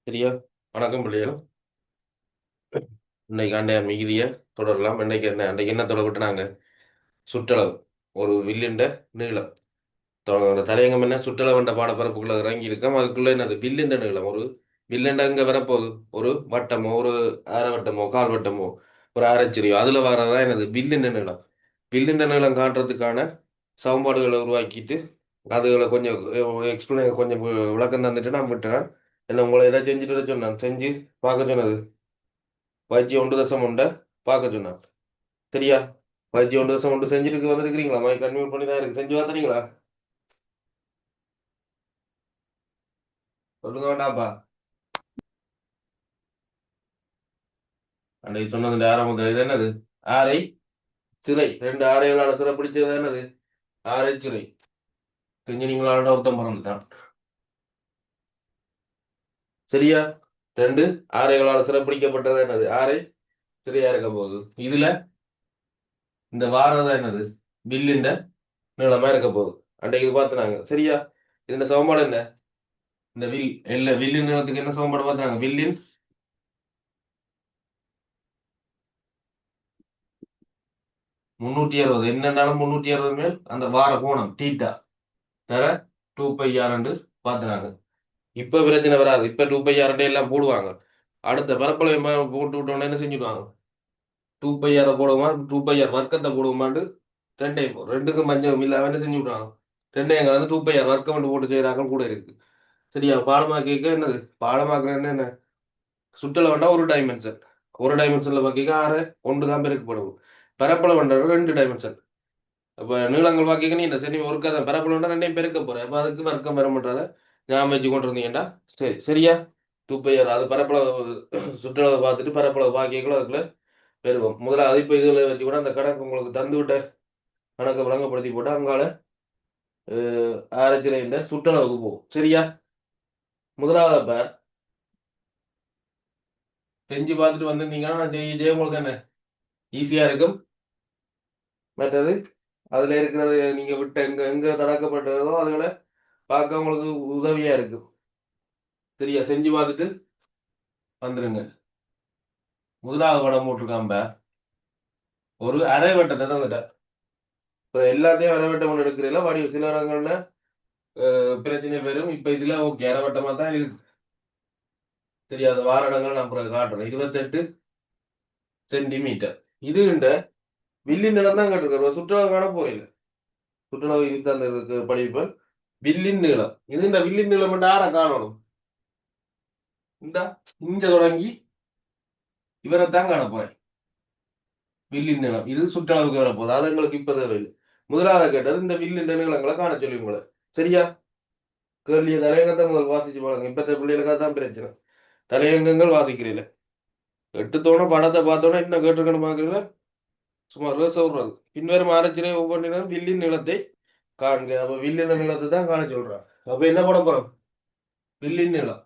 சரியா? வணக்கம் பிள்ளைகள். இன்னைக்கு அண்டைய மிகுதியை தொடரலாம். அன்றைக்கு என்ன தொடர்புட்டுனாங்க சுற்றளவு ஒரு வில்லிண்ட நீளம். தலையங்கம் என்ன சுற்றளவுன்ற பாடப்பரப்புக்குள்ள இறங்கி இருக்கோம். அதுக்குள்ள என்னது வில்லிண்ட நீளம். ஒரு வில்லண்ட இங்க வரப்போகுது. ஒரு வட்டமோ ஒரு அரை வட்டமோ கால் வட்டமோ ஒரு அரைச்சிரியோ அதுல வரதான் என்னது வில்லிண்ட நீளம். வில்லிண்ட நீளம் காட்டுறதுக்கான சமன்பாடுகளை உருவாக்கிட்டு அதுகளை கொஞ்சம் எக்ஸ்பிளைன் கொஞ்சம் விளக்கம் தந்துட்டு நான் விட்டுறேன். என்ன உங்களை ஏதாவது செஞ்சுட்டு வர சொன்னேன், செஞ்சு பார்க்க சொன்னது 0.1 பார்க்க சொன்னான். சரியா? 0.1 செஞ்சுட்டு வந்துருக்கிறீங்களா? மைக் கன்வியூட் பண்ணி தான் இருக்கு. செஞ்சு பார்த்துறீங்களா? சொல்லுங்க வேண்டாப்பா. அன்றைக்கு சொன்னது இந்த ஆரம்ப இது என்னது? ஆரை சிறை. ரெண்டு ஆரைகளால சிறை பிடிச்சது என்னது? ஆரை சிறை. செஞ்சினீங்களான ஒருத்தம் மறந்துட்டான். சரியா? ரெண்டு ஆரைகளால் சிறைப்பிடிக்கப்பட்டது என்னது? ஆரை சிறையா இருக்க போகுது. இதுல இந்த வாரம் தான் என்னது? வில்லிண்ட நீளமா இருக்க போகுது. அன்றைக்கு இது பார்த்துனாங்க. சரியா? இந்த சமன்பாடு என்ன? இந்த வில்லின் நீளத்துக்கு என்ன சமன்பாடு பார்த்தாங்க? வில்லின் 360 என்னன்னாலும் 360 மேல் அந்த வார கோணம் தீட்டா தர 2πr பார்த்துனாங்க. இப்ப பிரச்சனை வராது. இப்ப 2πr எல்லாம் போடுவாங்க. அடுத்த பரப்பளவை போட்டு விட்டோன்னே என்ன செஞ்சுடுவாங்க? 2πr போடுவோமா 2πr வர்க்கத்தை போடுவோமாண்டு ரெண்டுக்கும் பஞ்சம் இல்லாம என்ன செஞ்சு விடுவாங்க? ரெண்டையும் வந்து 2πr வர்க்கம் போட்டு செய்யறாங்க கூட இருக்கு. சரியா? பாடமாக்க என்னது? பாடமாக்குறது என்ன? சுற்றளவு வேண்டாம் ஒரு டைமென்ஷன். ஒரு டைமென்ஷன்ல பாக்கிக்க ஆறு ஒன்று தான் பெருக்கப்படும். பரப்பளவு வேண்டாம் 2 டைமென்ஷன். அப்போ நீளங்கள் பாக்கிக்க நீ இந்த சரி ஒரு கதை பரப்பளவு வேண்டாம் ரெண்டையும் பெருக்க போறேன். அப்போ அதுக்கு வர்க்கம் பெற மாட்டாத ஞாபகம் வச்சு கொண்டு இருந்தீங்கடா. சரி சரியா? 2πr அது பரப்பளவு சுற்றளவை பார்த்துட்டு பரப்பளவு பாக்கிக்கல அதுக்குள்ள பெருகும். முதல்ல இப்போ இதில் வச்சு கூட அந்த கணக்கு உங்களுக்கு தந்து விட்ட கணக்கை விளங்கப்படுத்தி போட்டு அங்கால ஆராய்ச்சியில் இந்த சுற்றளவுக்கு போகும். சரியா? முதலாவது பேர் செஞ்சு பார்த்துட்டு வந்திருந்தீங்கன்னா நான் செய்ய உங்களுக்கு என்ன ஈஸியா இருக்கும். மற்றது அதுல இருக்கிறது நீங்க விட்ட எங்க எங்க தடக்கப்பட்டதோ அதுகளை பார்க்க உங்களுக்கு உதவியா இருக்கும். சரியா? செஞ்சு பார்த்துட்டு வந்துருங்க. முதலாவது படம் போட்டிருக்காம்ப ஒரு அரை வட்டத்தை தான் வந்துட்டேன். இப்போ எல்லாத்தையும் அரை வட்டம் கொண்டு எடுக்கிறீங்களா வடி சில இடங்கள்ல பிரச்சனை பெறும். இப்ப இதுல ஓகே அரை வட்டமா தான் இருக்கு. தெரியாத வார இடங்கள் நான் அப்புறம் காட்டுறேன். 28 சென்டிமீட்டர். இது இந்த வில்லி நிலம் தான் கேட்டிருக்காரு. சுற்றுலா காண போயில சுற்றுலா இருபத்தி படிப்பேன். வில்லின் நீளம் இது இந்த வில்லின் நீளம் ஆற காணணும். இந்த இங்க தொடங்கி இவரைத்தான் காண போறேன். வில்லின் நீளம் இது சுற்றளவுக்கு வரப்போகுது. அது எங்களுக்கு இப்ப தேவையில்லை. முதலாவது கேட்டது இந்த வில்லின் நீளங்களை காண சொல்லி உங்களை. சரியா? கேள்விய தலையங்கத்தை முதல் வாசிச்சு பாருங்க. இப்பத்த பிள்ளைகளுக்காக தான் பிரச்சனை. தலையங்கங்கள் வாசிக்கிறீங்கள. எட்டுத்தோட படத்தை பார்த்தோன்னா என்ன கேட்டிருக்கணும் பாக்குறீங்களா? சுமார் சொல்றது பின்வரும் ஆராய்ச்சியை ஒவ்வொன்றிலும் வில்லின் நீளத்தை காண்க. அப்ப வில்லின் நீளத்தை தான் காண சொல்றான். அப்ப என்ன பண்ண போறோம்? வில்லின் நீளம்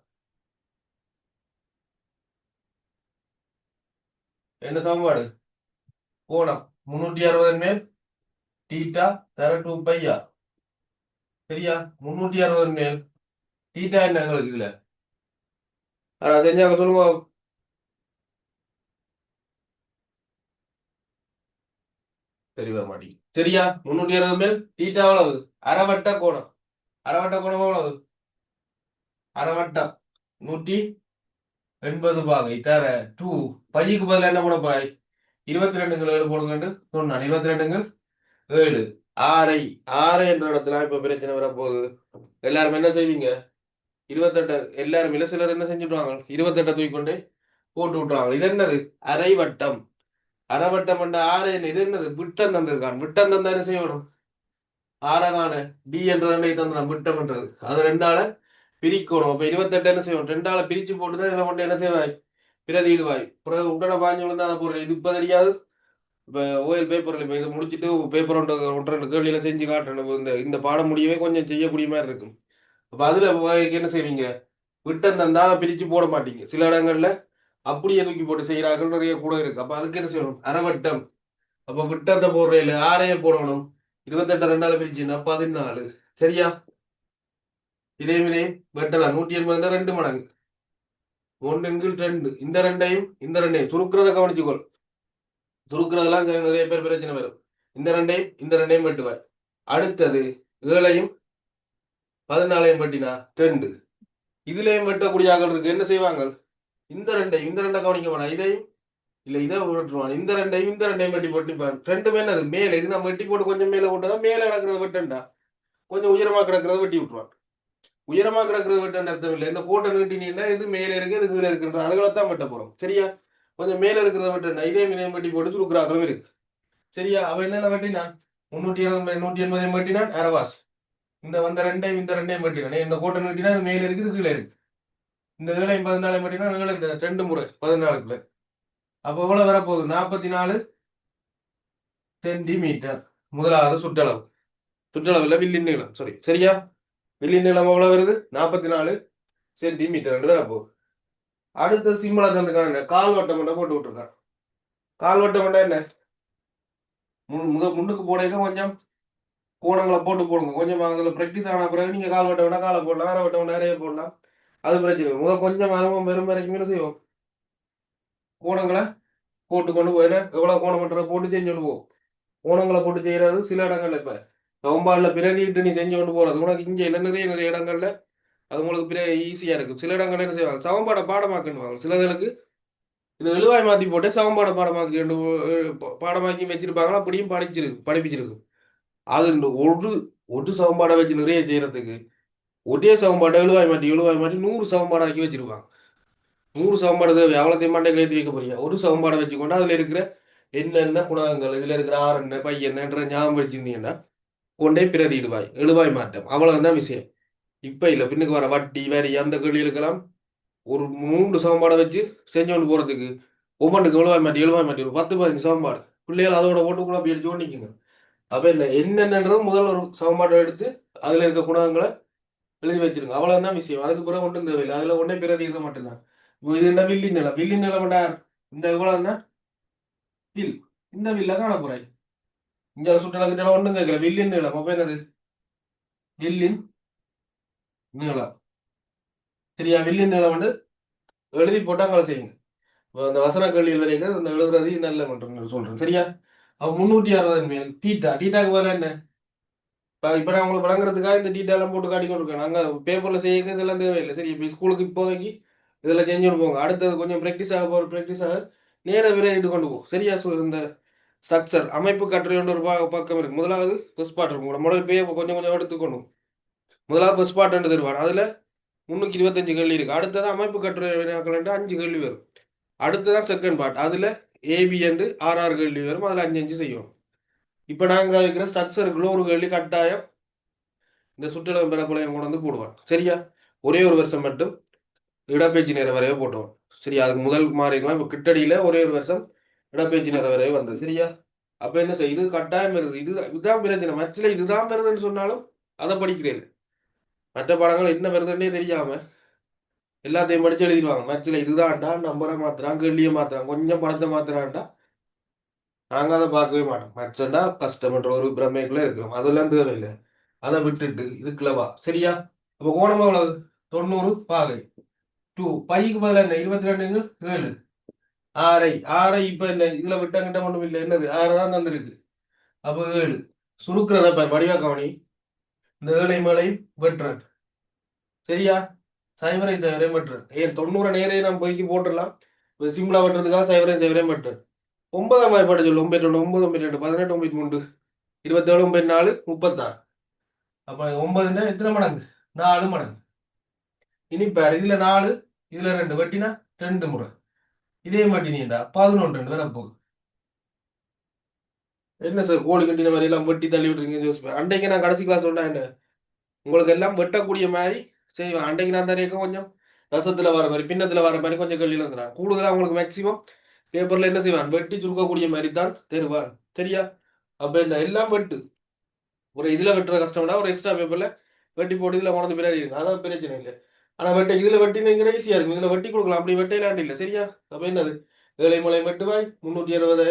என்ன சமன்பாடு? கோணம் 360 மேல் தீட்டா தர 2πr. சரியா? 360 மேல் தீட்டா என்ன எங்களுக்கு இதுல செஞ்சாங்க சொல்லுங்க. தெரிய மாட்டேங்குது. சரியா? 360 மேல் தீட்டா எவ்வளவு? அரைவட்ட கோணம். அரைவட்ட கோணம் எவ்வளவு? அரைவட்டம் 180 பாகை தர 2 பைக்கு பதிலாக என்ன போட போய் 22 7 போடுங்கண்டு சொன்னான். 22 7 ஆரை ஆரை என்ற இடத்துல இப்ப பிரச்சனை வரப்போகுது. எல்லாரும் என்ன செய்வீங்க? 28 எல்லாரும் இல்ல சிலர் என்ன செஞ்சுடுவாங்க? 28 தூக்கிக்கொண்டு போட்டு விட்டுருவாங்க. இது என்னது? அரை வட்டம். அரை வட்டம் என்ற ஆரை என்ன? இது என்னது? விட்டம் தந்திருக்கான். விட்டம் தந்தா என்ன செய்யணும்? ஆரகான டி என்றதை தந்தான் விட்டம்ன்றது அது ரெண்டால பிரிக்கணும். அப்ப 28 என்ன செய்வோம்? ரெண்டால பிரிச்சு போட்டுதான் இதை கொண்டு என்ன செய்வாய்? பிரதியிடுவாய். பிறகு உடனே பாஞ்சு விழுந்தா அதை பொருள் இது இப்ப தெரியாது. இப்ப ஓஎல் பேப்பர்ல இப்ப இதை முடிச்சுட்டு பேப்பர் ஒன்று கேள்வியில செஞ்சு காட்டணும். இந்த இந்த பாடம் முடியவே கொஞ்சம் செய்யக்கூடிய மாதிரி இருக்கும். அப்ப அதுல என்ன செய்வீங்க? விட்டம் தந்தா பிரிச்சு போட மாட்டீங்க. சில இடங்கள்ல அப்படியே தூக்கி போட்டு செய்யறார்கள் நிறைய கூட இருக்கு. அப்ப அதுக்கு என்ன செய்யணும்? அரைவட்டம். அப்ப விட்டத்தை போடுறதுல ஆரையே போடணும். 28 ரெண்டால பிரிச்சுன்னா 14. சரியா? இதே வினை வெட்டலாம். 180 2 மடங்கு. ஒன்றின் கீழ் ரெண்டு, இந்த ரெண்டையும் சுருக்கிறத கவனிச்சுக்கொள். சுருக்கிறதெல்லாம் நிறைய பேர் பிரச்சனை வரும். இந்த ரெண்டையும் வெட்டுவாய். அடுத்தது 7ஐயும் 14ஐயும் வெட்டினா 2. இதுலயும் வெட்டக்கூடிய ஆக்கள் இருக்கு, என்ன செய்வாங்க? இந்த ரெண்டை கவனிக்க வேணாம், இதையும் இல்ல இதை விட்டுருவான். இந்த ரெண்டையும் வெட்டி போட்டுப்பான். ரெண்டுமே என்னது மேல, இது நம்ம வெட்டி போட்டு கொஞ்சம் மேல போட்டதான் மேல கிடக்கிறத வெட்டண்டா, கொஞ்சம் உயரமா கிடக்கிறத வெட்டி விட்டுருவான். உயரமா கிடக்கிறத வெட்டண்ட அர்த்தம் இல்லை. இந்த கோட்டை நீட்டினீங்கன்னா இது மேல இருக்கு இது கீழே இருக்குன்ற அளவுலதான் வெட்ட போறோம். சரியா? கொஞ்சம் மேல இருக்கிறத வெட்டண்டா, இதையும் வெட்டி போட்டு சுருக்குறாக்களும் இருக்கு. சரியா? அவ என்னென்ன வெட்டினான்? 380 வெட்டினான் அரவாஸ். இந்த ரெண்டையும் வெட்டினான். இந்த கோட்டை நீட்டினா இது மேல இருக்குது கீழே இருக்கு. இந்த 7ஐயும் 14ஐயும் வெட்டினா இந்த 2 முறை 14க்குள்ள. அப்போ எவ்வளவு வரப்போகுது? 44 சென்டிமீட்டர். முதலாவது சுற்றளவு. சுற்றளவுல வில்லின் நீளம். சரியா? வில்லின் நீளம் எவ்வளவு வருது? 44 சென்டிமீட்டர் வரப்போகுது. அடுத்த சிம்பிளா தந்துக்கான கால்வட்டம் மட்டும் போட்டு விட்டுருக்கான். கால்வட்டம் என்ன? முன்னுக்கு போடையில கொஞ்சம் கோணங்களை போட்டு போடுங்க. கொஞ்சம் அதில் ப்ராக்டிஸ் ஆன பிறகு நீங்க கால்வட்டம் வேணா காலை போடலாம், அரைவட்டம் நிறைய போடலாம். அது பிரச்சனை. கொஞ்சம் அனுபவம் வெறும் வரைக்கும் என்ன செய்வோம்? கோணங்களை போட்டு கொண்டு போய் எவ்வளவு கோணம் பண்றதை போட்டு செஞ்சு கொண்டு போவோம். கோணங்களை போட்டு செய்யறது சில இடங்கள்ல இப்ப நவம்பாடுல பிரதிட்டு நீ செஞ்சு கொண்டு போறது உனக்கு இங்க இல்லை, நிறைய இடங்கள்ல அது உங்களுக்கு ஈஸியா இருக்கு. சில இடங்கள்ல என்ன செய்வாங்க? சமன்பாட பாடமாக்குவாங்க. சிலர்களுக்கு இது எழுவாய் மாத்தி போட்டு சமன்பாட பாடமாக்கி வச்சிருப்பாங்களா, அப்படியும் படிப்பிச்சிருக்கு. அது இந்த ஒரு சமன்பாடை வச்சு நிறைய செய்யறதுக்கு ஒரே சமன்பாட்டை எழுவாய் மாற்றி 100 சமன்பாடாக்கி வச்சிருப்பாங்க. 100 சமன்பாடு தேவை, அவ்வளோத்தையும் மண்டைக்கு ஏற்றி வைக்க போறீங்க. ஒரு சமன்பாடை வச்சுக்கொண்டு அதுல இருக்கிற என்னென்ன குணகங்கள், இதுல இருக்கிற ஆறு என்ன பை என்னன்ற ஞாபகம் வச்சிருந்தீங்கன்னா கொண்டே பிரதிடுவாய் எழுவாய் மாற்றம். அவ்வளவுதான் விஷயம். இப்ப இல்ல, பின்னுக்கு வர வட்டி வேற அந்த கேள்விகளுக்கெல்லாம் ஒரு 3 சமன்பாடை வச்சு செஞ்சோண்டு போறதுக்கு ஒவ்வொன்றுக்கு எழுவாய் மாட்டி ஒரு 10-15 சமன்பாடு பிள்ளைகள் அதோட ஓட்டுக்குள்ள அப்படி எடுத்து ஓட்டிக்குங்க. அப்ப என்னென்னன்றது முதல் ஒரு சமன்பாட்டை எடுத்து அதுல இருக்க குணகங்களை எழுதி வச்சிருங்க. அவ்வளவுதான் விஷயம். அதுக்கு பிறகு ஒன்றும் தேவையில்லை. அதுல ஒன்னே பிரதிடுறது மட்டும்தான். இப்போ இது என்ன வில்லின் நிலம் இந்த இவ்வளவுதான் வில். இந்த வில்ல காண போறாய். இங்க சுற்றளவு ஒன்றும் கேட்கல. வில்லின் நிலம் அப்ப என்னது? வில்லின் நீளம். சரியா? வில்லின் நீளம் வந்து எழுதி போட்டாங்களை செய்யுங்க. அந்த வசன கல்வியில் வரைக்கும் இந்த எழுதுறது நல்ல மட்டும் சொல்றேன். சரியா? அவ 360 மேல் டீட்டாக்கு பதிலாக என்ன? இப்ப நான் உங்களுக்கு வழங்குறதுக்காக இந்த டீட்டா எல்லாம் போட்டு காட்டி கொண்டிருக்கேன். நாங்க பேப்பர்ல செய்ய இதெல்லாம் தேவையில்லை. சரி, இப்ப ஸ்கூலுக்கு இப்போதைக்கு இதெல்லாம் செஞ்சுட்டு போங்க. அடுத்தது கொஞ்சம் ப்ராக்டிஸ் ஆக நேர விரைட்டு கொண்டு போகும். சரியா? இந்த ஸ்ட்ரக்சர் அமைப்பு கட்டுரை ஒரு பக்கம் இருக்கு. முதலாவது ஃபர்ஸ்ட் பார்ட் இருக்கும். முதல் பேர் கொஞ்சம் கொஞ்சம் எடுத்துக்கணும். முதலாவது ஃபர்ஸ்ட் பார்ட் தருவான். அதுல 325 கேள்வி இருக்கு. அடுத்தது அமைப்பு கட்டுரை 5 கேள்வி வரும். அடுத்ததான் செகண்ட் பார்ட். அதுல ஏபி என்று 6 கேள்வி வரும். அதுல 5 செய்யும். இப்ப நாங்க இருக்கிற ஸ்ட்ரக்சருக்குள்ள ஒரு கேள்வி கட்டாயம் இந்த சுற்றுலா பெறக்குழையம் கொண்டு வந்து போடுவான். சரியா? ஒரே ஒரு வருஷம் மட்டும் இடப்பெயர்ச்சி நேர வரைவே போட்டுவோம். சரியா? அதுக்கு முதல் மாறிக்கலாம். இப்ப கிட்டடியில ஒரே ஒரு வருஷம் இடப்பெயர்ச்சி நேர வரைவே வந்தது. சரியா? அப்ப என்ன செய்ய, இது கட்டாயம் வருது. இதுதான் பிரச்சனை. மற்ற இதுதான் வருதுன்னு சொன்னாலும் அதை படிக்கிறேன். மற்ற பாடங்கள் என்ன வருதுன்னே தெரியாம எல்லாத்தையும் படிச்சு எழுதிடுவாங்க. மற்ற இதுதான்டா நம்பரை மாத்துறான், கேள்வியை மாத்துறான், கொஞ்சம் படத்தை மாத்துறான்டா, நாங்க அதை பார்க்கவே மாட்டோம். மற்றண்டா கஷ்டம்ன்ற ஒரு பிரமைக்குள்ள இருக்கிறோம். அதெல்லாம் தேவையில்லை. அதை விட்டுட்டு இதுக்குள்ளவா. சரியா? அப்போ கோணம் எவ்வளவு? 90 பாகை 2 பைக்கு பதிலாக என்ன? 22 7 ஆரை இப்ப என்ன இதுல விட்டங்கிட்ட ஒண்ணும் இல்லை. என்னது 6 தான் தந்திருக்கு. அப்போ 7 சுருக்கிறத வடிவா கவனி. இந்த 7 வெட்டுறேன். சரியா? சைவரையும் வெட்டுறேன். ஏன் 90 நேரே நம்ம பொய்க்கு போட்டுடலாம். சிம்பிளா வெட்டுறதுக்காக சைவரையும் வெட்டுறேன். 9ஆம் வாய்ப்பாடு சொல்லு. 9 9 9 18 9 3 27 9 4 36. அப்ப 9 எத்தனை மடங்கு? 4 மடங்கு. இனி பாரு, இதுல 4 இதுல 2 வெட்டினா 2 முறை. இதே மாட்டினீண்டா 11 வர போகுது. என்ன சார் கோழி கட்டின மாதிரி எல்லாம் வெட்டி தள்ளி விட்டுருக்கீங்க? அன்றைக்கு நான் கடைசி கிளாஸ் சொன்னேன் என்ன, உங்களுக்கு எல்லாம் வெட்டக்கூடிய மாதிரி செய்வேன். அன்றைக்கு நான் தரையும் கொஞ்சம் ரசத்துல வர மாதிரி பின்னத்துல வர மாதிரி கொஞ்சம் கல்வியில இருந்தான். கூடுதலா உங்களுக்கு மேக்சிமம் பேப்பர்ல என்ன செய்வான்? வெட்டி சுருக்கக்கூடிய மாதிரி தான் தருவான். சரியா? அப்ப இந்த எல்லாம் வெட்டு ஒரு இதுல வெட்டுற கஷ்டம்னா ஒரு எக்ஸ்ட்ரா பேப்பர்ல வெட்டி போட்டு இதுல உணர்ந்து பிறகு அதான் பிரச்சனை இல்லை. ஆனா இதுல வெட்டினீங்கன்னா ஈஸியா இருக்கும். இதுல வெட்டி கொடுக்கலாம். அப்படி வெட்டையிலாண்டு இல்லை. சரியா? அப்ப என்னது? ஏழை மலை வெட்டுவாய் 360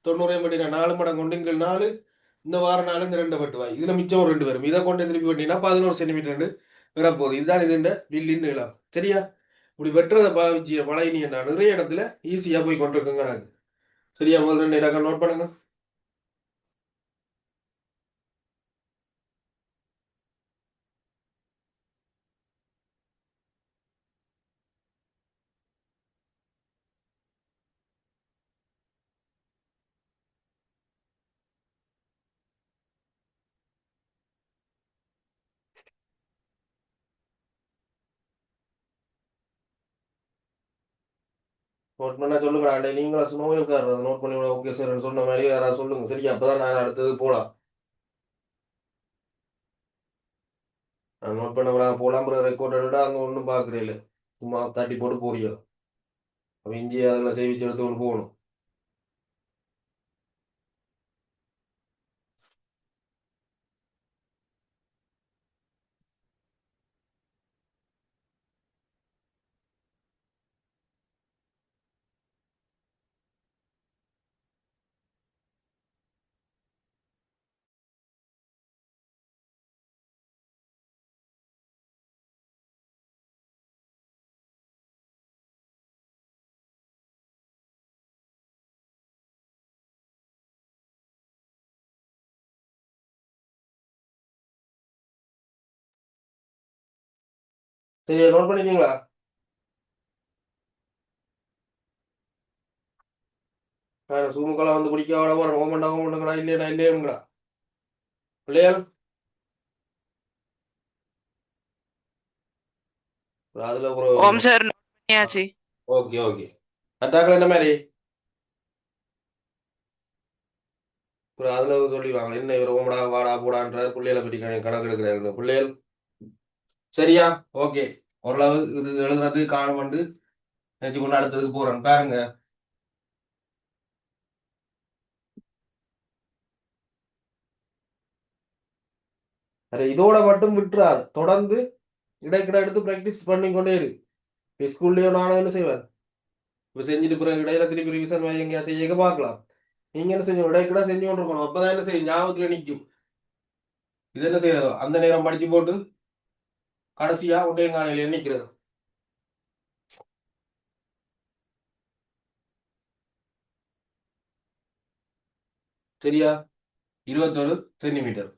90 வெட்டினா 4 மடங்கு கொண்டு 4 இந்த வாரம் 4 இந்த 2 வெட்டுவாய். இதுல மிச்சம் ஒரு 2 வரும். இதை கொண்டு திருப்பி வெட்டினா 11 சென்டிமீட்டர் வரப்போகுது. இதுதான் இது வில்லின் நீளம். சரியா? இப்படி வெட்டுறதை பாவிச்சு பழகினீங்கன்னா நிறைய இடத்துல ஈஸியா போய் கொண்டிருக்குங்க எனக்கு. சரியா? முதல் 2 இலக்கம் நோட் பண்ணுங்க. நோட் பண்ணா சொல்லுங்க. நீங்களும் நோயல்காரர் நோட் பண்ணி ஓகே சார் சொன்ன மாதிரி யாராவது சொல்லுங்க. சரியா? அப்பதான் நான் அடுத்தது போலாம். நான் நோட் பண்ண போலாம். ரெக்கார்ட் விட அங்க ஒன்றும் பாக்குறேன் இல்லை. சும்மா தட்டி போட்டு போறியோ. அப்ப இந்தியா அதில் சேவிச்சு எடுத்து கொண்டு போகணும். சரி, நோட் பண்ணிட்டீங்களா? சூமுக்கெல்லாம் வந்து பிடிக்க அவ்வளோ போகிறேன். ஓமண்டா இல்லையா இல்லையா பிள்ளைகள் அதுல ஒரு ஓம் சார் பண்ணியாச்சு. Okay okay. அத்தாக்கள் என்ன மாதிரி அதுல சொல்லிடுவாங்க என்ன இவர் ஓமடா வாடா போடான்ற பிள்ளைகளை பற்றி கணக்கு எடுக்கிறாரு பிள்ளைகள். சரியா? ஓகே. ஓரளவு இது எழுதுறது காலம் வந்து நினைச்சு கொண்டு அடுத்ததுக்கு போறேன் பாருங்க. அதை இதோட மட்டும் விட்டுறாது, தொடர்ந்து இடைக்கிட எடுத்து பிராக்டிஸ் பண்ணிக்கொண்டே இரு. ஸ்கூல்லயோ நானும் என்ன செய்வேன், இப்போ செஞ்சுட்டு பிறகு இடையில திருப்பி ரிவிஷன் எங்கேயா செய்ய பார்க்கலாம். நீங்க என்ன செஞ்சோம், இடைக்கிட செஞ்சு கொண்டு இருக்கணும். அப்பதான் என்ன செய்யும், ஞாபகத்துல நிற்கும். இது என்ன செய்யறதோ அந்த நேரம் படிச்சு போட்டு கடைசியா உதயங்காலையில் நிற்கிறது. சரியா? 21 சென்டிமீட்டர்.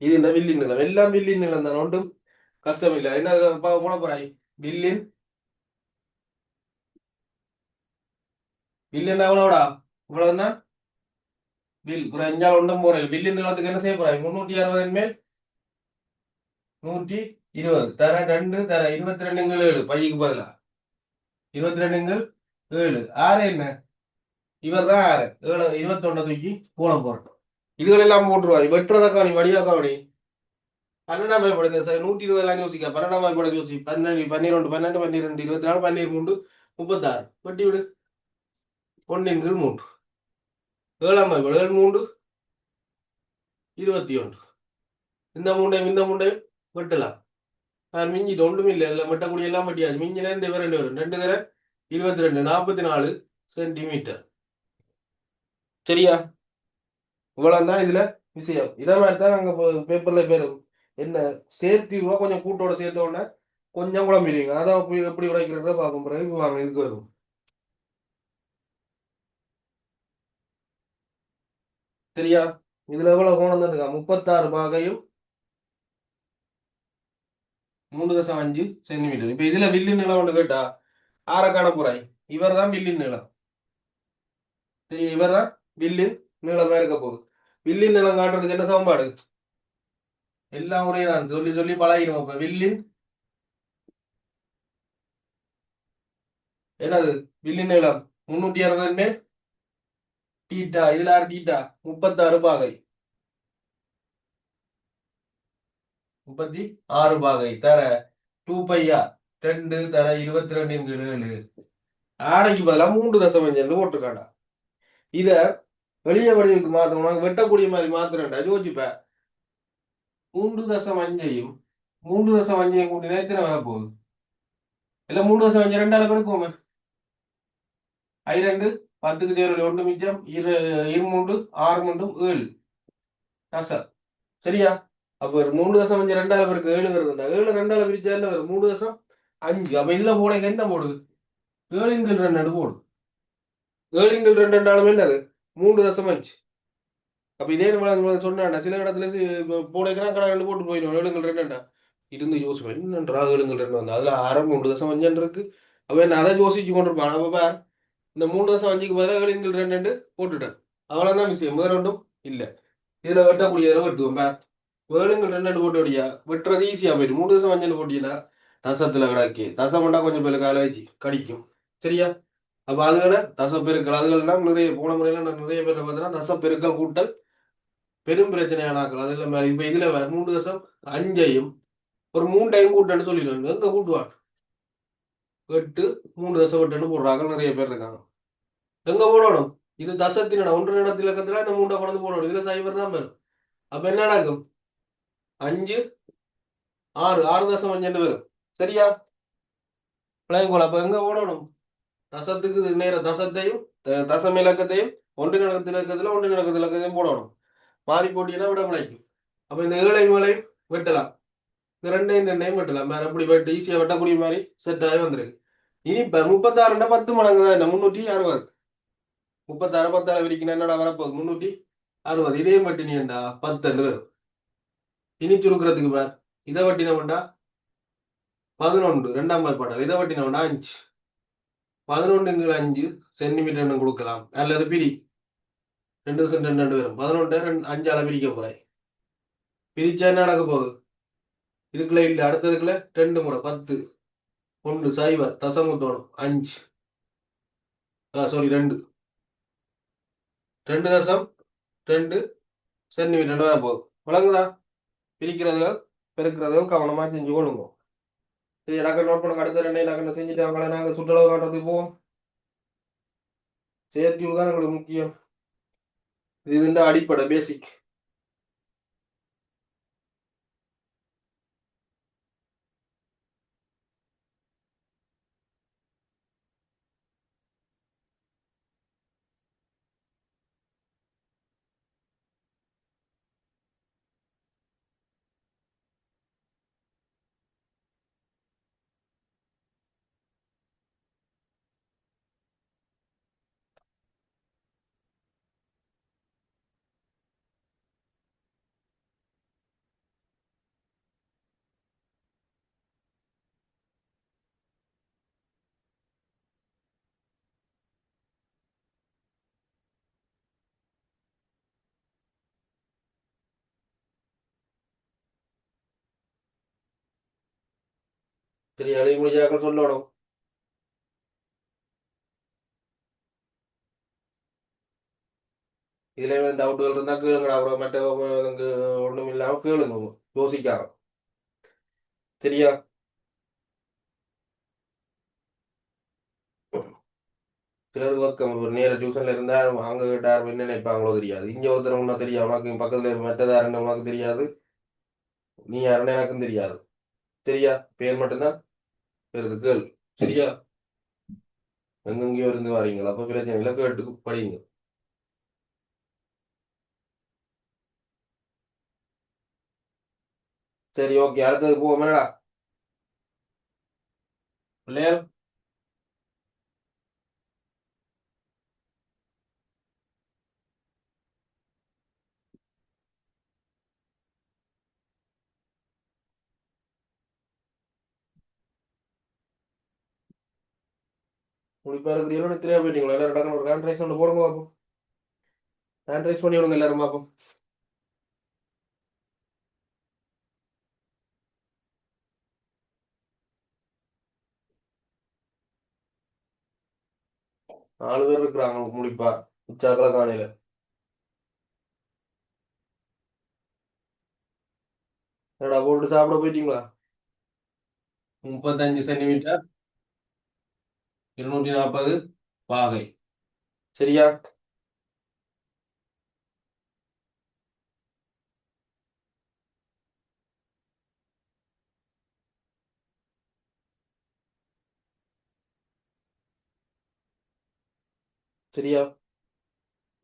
இது இந்த வில்லின் நிலம், எல்லாம் வில்லின் நிலம் தான், ஒன்றும் கஷ்டம் இல்லை. என்ன போட போறாய், வில்லின் வில்லின் எவ்வளோடா, இவ்வளவுதான் வில். ஒரு 5 ஒன்றும் போறேன். வில்லின் நிலத்துக்கு என்ன செய்ய போறாய், 360 மேல் 120 தர 2 தர 22 7 பைக்கு பதிலா 22 7 6 என்ன, இவர் தான் 6 7 21 தூக்கி போட போறோம். இதுகள் எல்லாம் போட்டுருவாய். வெட்டுறதக்கா நீ வடிவாக்கா நீ 12ஆம் வகைப்படுங்க சார். 120 யோசிக்க 12ஆம் வகைப்பட யோசி. 12 12 12 12 24 12 3 36 வெட்டி விடு. 1/3 7ஆம் வகைப்பட 7 3 21. இந்த மூண்டையும் வெட்டலாம். மிஞ்சி ஒன்றும் இல்லை, எல்லாம் வெட்டக்கூடிய எல்லாம் வெட்டியாச்சு. மிஞ்சினா இந்த இவர் 2 வரும், 2 தர 22 44 சென்டிமீட்டர். சரியா? இவ்வளவுதான் இதுல விஷயம். இதை மாதிரி தான் நாங்க பேப்பர்ல பேரும் என்ன சேர்த்திருவா, கொஞ்சம் கூட்டோட சேர்த்த உடனே கொஞ்சம் குழம்பிடுவீங்க. அதான் எப்படி உடைக்கிறத பார்க்கும் பிறகு வாங்க இதுக்கு வரும். சரியா? இதுல எவ்வளவு கோணம் தந்துக்கா, 36 பாகையும் 3.5 சென்டிமீட்டர். இப்ப இதுல வில்லின் நிலம் ஒன்று கேட்டா ஆற காண போறாய், இவர் தான் வில்லின் நிலம். சரி, இவர் தான் வில்லின் நீளமா இருக்க போகுது. வில்லின் நிலம் காட்டுறதுக்கு என்ன சமன்பாடு, எல்லாம் ஒரே தான், சொல்லி சொல்லி பழகிடும். இப்ப வில்லின் என்னது, வில்லின் நீளம் 360 மேல் டீட்டா. இதுல யார் டீட்டா, 36 பாகை. 36 பாகை தர 2πr 2 தர 22 ஆரைக்கு பதிலாக 3.5 போட்டுருக்காண்டா. இத வெளிய வடிவுக்கு மாற்றணும், வெட்டக்கூடிய மாதிரி மாத்திரண்டா. யோசிப்ப 3.5 3.5 கூட்டினா எத்தனை வரப்போகுது, இல்ல 3.5 2ஆல பெருக்குவோமே. 2 10க்கு தேவையில்லை, 1 மிச்சம் 2 6 7 சார். சரியா? அப்ப ஒரு 3.5 2ஆல பெருக்கு 7 வருது. 7 2ஆல பிரிச்சா என்ன வரும், 3.5 5. அப்ப இதுல போட என்ன போடுது? 7 × 2 போடு. 7 × 2 என்னது? 3.5. அப்ப இதே நம்மள சொன்னா சில இடத்துல போடைக்கிறா கடை ரெண்டு போட்டு போயிடும். 7 × 2 இருந்து யோசிப்பேன் என்னன்றா 7 × 2 வந்து அதுல அரை 3.5 இருக்கு. அப்ப என்ன அதை யோசிச்சு கொண்டிருப்பான். அப்ப இந்த 3.5க்கு பதிலாக 7 × 2 போட்டுட்டேன். அவ்வளவுதான் விஷயம், வேற ஒன்றும் இல்லை. இதுல வெட்டக்கூடியதில் வெட்டுவோம். 7 × 2 போட்டு வடியா வெட்டுறது ஈஸியா போயிடும். 3.5 போட்டீங்கன்னா தசத்துல கிடக்கு. தசம் பண்ணா கொஞ்சம் பேர் கால வச்சு கடிக்கும். சரியா? அப்ப அதுகளை தசப்பெருக்கள் அதுகள்லாம் நிறைய போன முறையில நிறைய பேர் பார்த்தீங்கன்னா தசப்பெருக்கள் கூட்டல் பெரும் பிரச்சனையான ஆக்கள். அது இல்லாம இப்ப இதுல 3.5 ஒரு 3 கூட்டன்னு சொல்லிடுவாங்க. எங்க கூட்டுவான் 8 3.8 போடுறாங்க. நிறைய பேர் இருக்காங்க. எங்க போடணும்? இது தசத்தினோட 1 இலக்கத்துல இந்த 3 கொண்டு போடணும். இதுல சைபர் தான் வரும். அப்ப என்ன நடக்கும்? 5 6 6.5 வரும். சரியா? பிள்ளைங்கோல அப்ப எங்க போடணும்? தசத்துக்கு நேர தசத்தையும் தசம இலக்கத்தையும் ஒன்றின் இலக்கத்துல ஒன்றின் இலக்கத்தையும் போடணும். மாறி போட்டீங்கன்னா விட பிழைக்கும். அப்ப இந்த ஏழை மேலையும் வெட்டலாம். இந்த ரெண்டையும் வெட்டலாம். வேற எப்படி வெட்டு ஈஸியா வெட்டக்கூடிய மாதிரி செட் ஆகி வந்திருக்கு. இனி இப்ப 36 10 மடங்கு தான் என்ன 360. 36 10 விரிக்கணும் என்னடா வரப்போகுது 360. இதையும் வெட்டினியண்டா 10 வரும். இனி சுருக்கிறதுக்கு பார் இதை வெட்டினவன்டா 11 2ஆம் பாடல். இதை வெட்டினவன்டா 5. 11 × 5 சென்டிமீட்டர் கொடுக்கலாம். அல்லது பிரி 2 வரும். 11 5ஆல பிரிக்க போறாய். பிரிச்சா என்ன நடக்க போகுது? இதுக்குள்ள இல்ல, அடுத்ததுக்குள்ள 2 முறை 10 1 சைபர் தசமுத்தோணும் 5 சாரி 2 2.2 சென்டிமீட்டர் வர போகுது. விளங்குதா? பிரிக்கிறதுகள் பெருக்கிறதுகள் கவனமா செஞ்சு கொள்ளுங்க. சரி, இடக்க நோட் பண்ணுங்க. அடுத்த 2 இடக்க செஞ்சுட்டு அவங்கள நாங்கள் சுற்றளவு காட்டுறதுக்கு போவோம். செயற்கையில் தான் எங்களுக்கு முக்கியம். இது இந்த அடிப்படை பேசிக். சரி, எழுதி முடிஞ்சாக்கள் சொல்லணும். இதுல டவுட்டுகள் இருந்தா கேளுங்க. அப்புறம் மற்ற ஒண்ணும் இல்லாம கேளுங்க, யோசிக்காம. சரியா? சிலருக்கு ஒர்க்கம் ஒரு நேர டியூஷன்ல இருந்தா அங்க கேட்டார் என்ன நினைப்பாங்களோ தெரியாது. இங்க ஒருத்தர் ஒன்றும் தெரியாது. உனக்கு பக்கத்துல மற்றதாருன்னு உனக்கு தெரியாது. நீ யாருன்னு எனக்கும் தெரியாது. சரியா? பேர் மட்டும்தான் பெருது கேள். சரியா? எங்கெங்கயோ இருந்து வரீங்களா? அப்ப பிரச்சனை இல்லை, கேட்டு படிங்க. சரி, ஓகே. அடுத்தது போவோம். என்னடா பிள்ளைகள் முடிப்பா இருக்கிறீங்களோ தெரியா போயிட்டீங்களா? எல்லாரும் டக்குனு ஒரு ஹேண்ட் ரைஸ் ஒன்று போடுங்க பார்ப்போம். ஹேண்ட் ரைஸ் பண்ணி விடுங்க எல்லாரும் பார்ப்போம். 4 பேர் இருக்கிறாங்க முடிப்பா. உச்சாக்கல காணையில. என்னடா போட்டு சாப்பிட போயிட்டீங்களா? 35 சென்டிமீட்டர் 240 பாகை. சரியா? சரியா?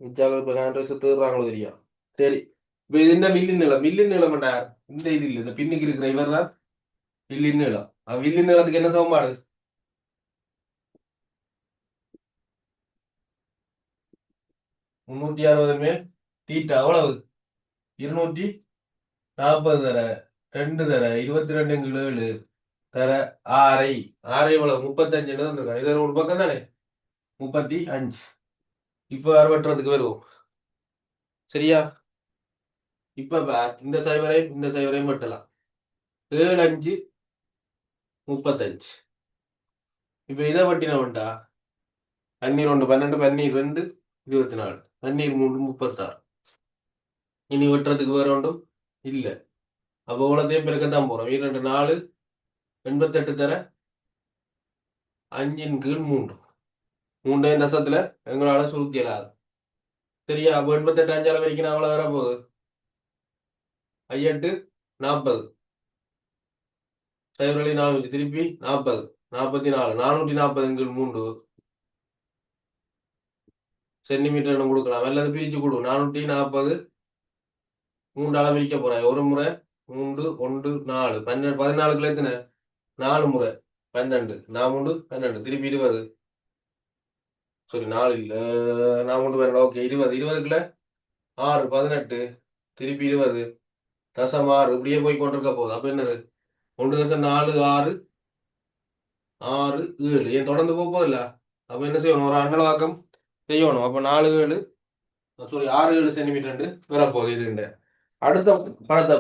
உச்சாக்கல இப்போ ஹேண்ட் ரைஸ் தேடுறாங்களோ தெரியா? சரி, இப்போ இது என்ன மில்லின் நீளம்? மில்லின் நீளம் என்ன? இந்த இது இல்லை, இந்த பின்னுக்கு இருக்கிற இவர் தான் மில்லின் நீளம். வில்லு நீளத்துக்கு என்ன சமன்பாடு? 360 மேல் தீட்டா எவ்வளவு? 240 தர 2 தர 22 தர ஆரை. ஆரை எவ்வளவு? 35 தந்திருக்காங்க. இது ஒரு பக்கம் தானே 35. இப்ப அறுவட்டுறதுக்கு வருவோம். சரியா? இப்ப இந்த சைவரையும் இந்த சைவரையும் வெட்டலாம். 7 5 35. இப்ப இதை வெட்டினவன்டா 12 12 12 24 13 36. இனி வெட்டுறதுக்கு வேற ஒன்றும் இல்ல. அப்போ இவ்வளோத்தையும் பெருக்கத்தான் போறோம். 2 4 88 தர 5/3. 3 நசத்துல எங்களால சுருக்க இயலாது. சரியா? அப்போ 88 5ஆல வரைக்கும் அவ்வளோ வர போகுது 8 40. சைவரளி 4 திருப்பி 40 44 440/3 சென்டிமீட்டர் கொடுக்கலாம். அல்லது பிரிச்சு கொடு. 440 3ஆல பிரிக்க போறேன். ஒரு முறை 3 1 4 12 14 எத்தனை? 4 முறை 12 4 12 திருப்பி 20. சரி 4 இல்ல 4 12 ஓகே 20 20க்குள்ள 6 18 திருப்பி 20 தசம் 6 இப்படியே போய் கொண்டிருக்க போகுது. அப்ப என்னது 1.4 6 6 7 ஏன் தொடர்ந்து போகுதில்ல? அப்ப என்ன செய்யணும்? ஒரு அன்னலவாக்கம் செய்யணும். அப்ப 4 7 சாரி 6 7 சென்டிமீட்டர் வரப்போகுது. இது அடுத்த படத்தை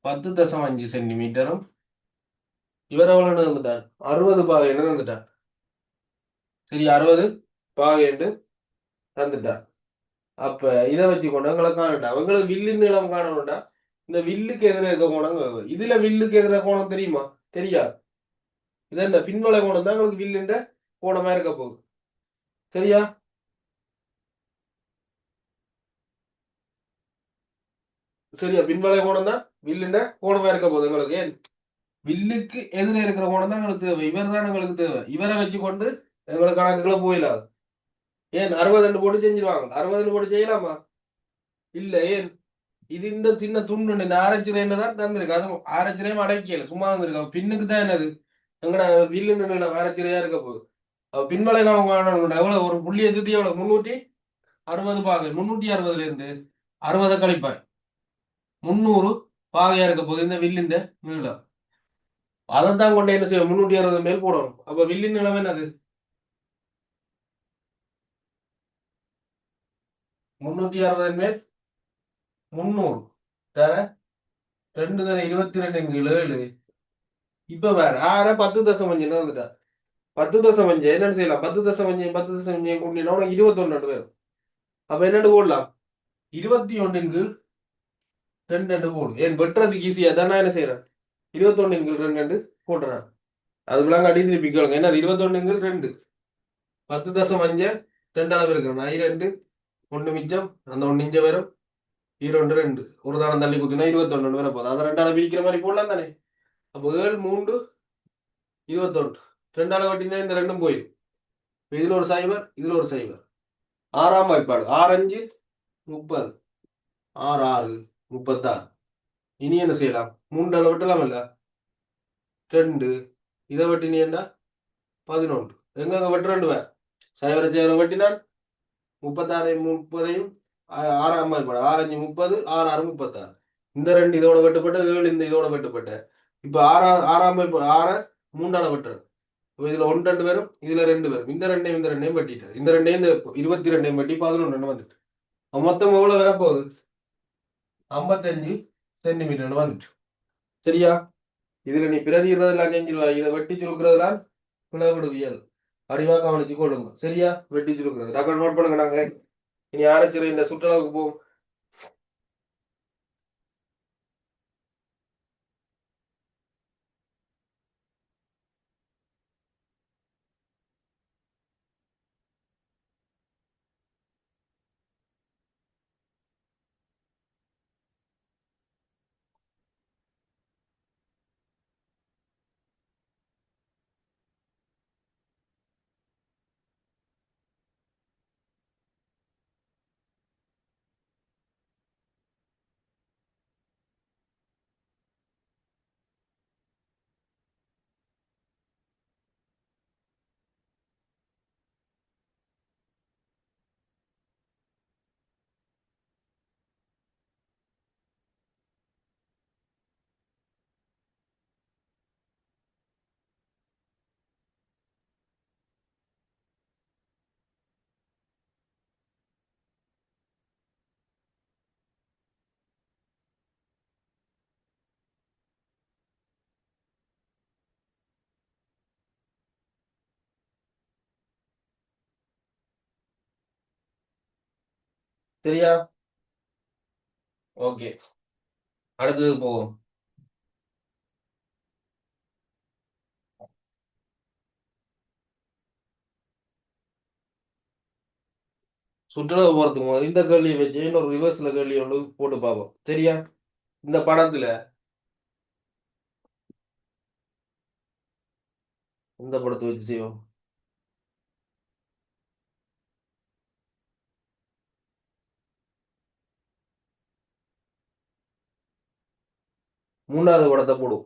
10.5 சென்டிமீட்டரும் இவர் எவ்வளவு வந்துட்டார்? 60 பாகை என்ன வந்துட்டார்? சரி 60 பாகை என்று வந்துட்டார். அப்ப இதை வச்சு கொண்டு எங்களை காணட்டா அவங்களுக்கு வில்லு நீளம் காணணும்டா. இந்த வில்லுக்கு எதிர இருக்க கோணம் இதுல வில்லுக்கு எதிர கோணம் தெரியுமா? தெரியாது. இது இந்த பின்வளை கோணம் தான் உங்களுக்கு வில்லுன்ற கோணமா இருக்க போகுது. சரியா? சரியா பின்வளை கோணம் தான் வில்லுன்ற கோணமா இருக்க போகுது எங்களுக்கு. ஏன் வில்லுக்கு எதிர இருக்கிற கோணம் தான் எங்களுக்கு தேவை. இவர் தான் எங்களுக்கு தேவை. இவரை வச்சு கொண்டு எங்களுக்கு கணக்குகளை போயிடாது. ஏன் 60 போட்டு செஞ்சிருவாங்க. 60 போட்டு செய்யலாமா? இல்ல. ஏன் இது இந்த சின்ன துண்டு இந்த ஆரச்சிரைன்னு தான் தந்திருக்கு. அது ஆரச்சிரையும் அடைக்கல சும்மா இருந்திருக்கு. பின்னுக்கு தான் என்னது எங்கட வில்லுன்னு ஆரச்சிரையா இருக்க போகுது. பின்வளை காணம் காணணும். எவ்வளவு ஒரு புள்ளியை சுத்தி எவ்வளவு 360 பாகை. 360ல இருந்து 60 கழிப்பாய் 300 பாகையா இருக்க போகுது இந்த வில்லுஇந்த நீளம். அதைத்தான் கொண்டு என்ன செய்யும்? 360 மேல் போடணும். அப்ப வில்லின் நிலம் என்னது? 360 மேல் 300 தர 2 தர 22/7. இப்ப வேற 10.5 வந்துட்டா 10.5 என்னன்னு செய்யலாம்? 10.5 10.5 கூட்டினா உனக்கு 21 பேரும். அப்ப என்னன்னு போடலாம்? 21/2 போடு. ஏன் வெட்டுறதுக்கு ஈஸியா தான் நான் என்ன செய்யறேன்? 21/2 போட்டுறேன். அது விளாங்க அடி திருப்பி கேளுங்க. என்ன 21/2 10.5 2 அளவு இருக்கிறேன். 2 1 மிச்சம் அந்த 1 இஞ்ச வரும் 2 2 ஒரு தாரம் தள்ளி குத்தினா 21 வர போதும். அதை 2 அளவு பிரிக்கிற மாதிரி போடலாம் தானே? அப்போ 7 3 21 2 அளவு வட்டினா இந்த ரெண்டும் போயிடும். இதுல ஒரு சைவர் இதுல ஒரு சைவர். 6ஆம் வாய்ப்பாடு 6 5 30 6 6 36. இனி என்ன செய்யலாம்? 3 அளவு வெட்டலாம் இல்ல 2 இதை வெட்டினீண்டா 11. எங்க வெட்டு 2 பேர் சைவரை சைவரை வெட்டினான் 36 30ஐயும் 6ஆம் வாய்ப்பாடு 6 5 30 6 6 36. இந்த 2 இதோட வெட்டுப்பட்ட 7 இந்த இதோட வெட்டுப்பட்ட. இப்ப 6ஆம் வாய்ப்பாடு 6 3ஆல வெட்டுறது. இதுல 1 2 பேரும் இதுல 2 பேரும் இந்த ரெண்டையும் வெட்டிட்டார். இந்த ரெண்டையும் இந்த 22 வெட்டி 11 வந்துட்டு மொத்தம் எவ்வளவு வரப்போகுது? 55 சென்டிமீட்டர் வந்துட்டு. சரியா? இதுல நீ பிரதிடுறதெல்லாம் செஞ்சிருவா. இதை வெட்டி சுருக்கிறதுலாம் பிளவிடுவியல். அறிவா கவனிச்சு கொள்ளுங்க. சரியா? வெட்டி சுருக்கிறது டாக்டர் நோட் பண்ணுங்க. நாங்க இனி ஆரச்சிற இந்த சுற்றுலாவுக்கு போவோம். சரியா? ஓகே, அடுத்தது போவோம். சுற்றுலா போறதுக்கு முதல்ல இந்த கேள்வியை வச்சு இன்னொரு ரிவர்ஸ்ல கேள்வி ஒன்று போட்டு பார்ப்போம். சரியா? இந்த படத்துல இந்த படத்தை வச்சு செய்வோம். மூன்றாவது படத்தை போடுவோம்.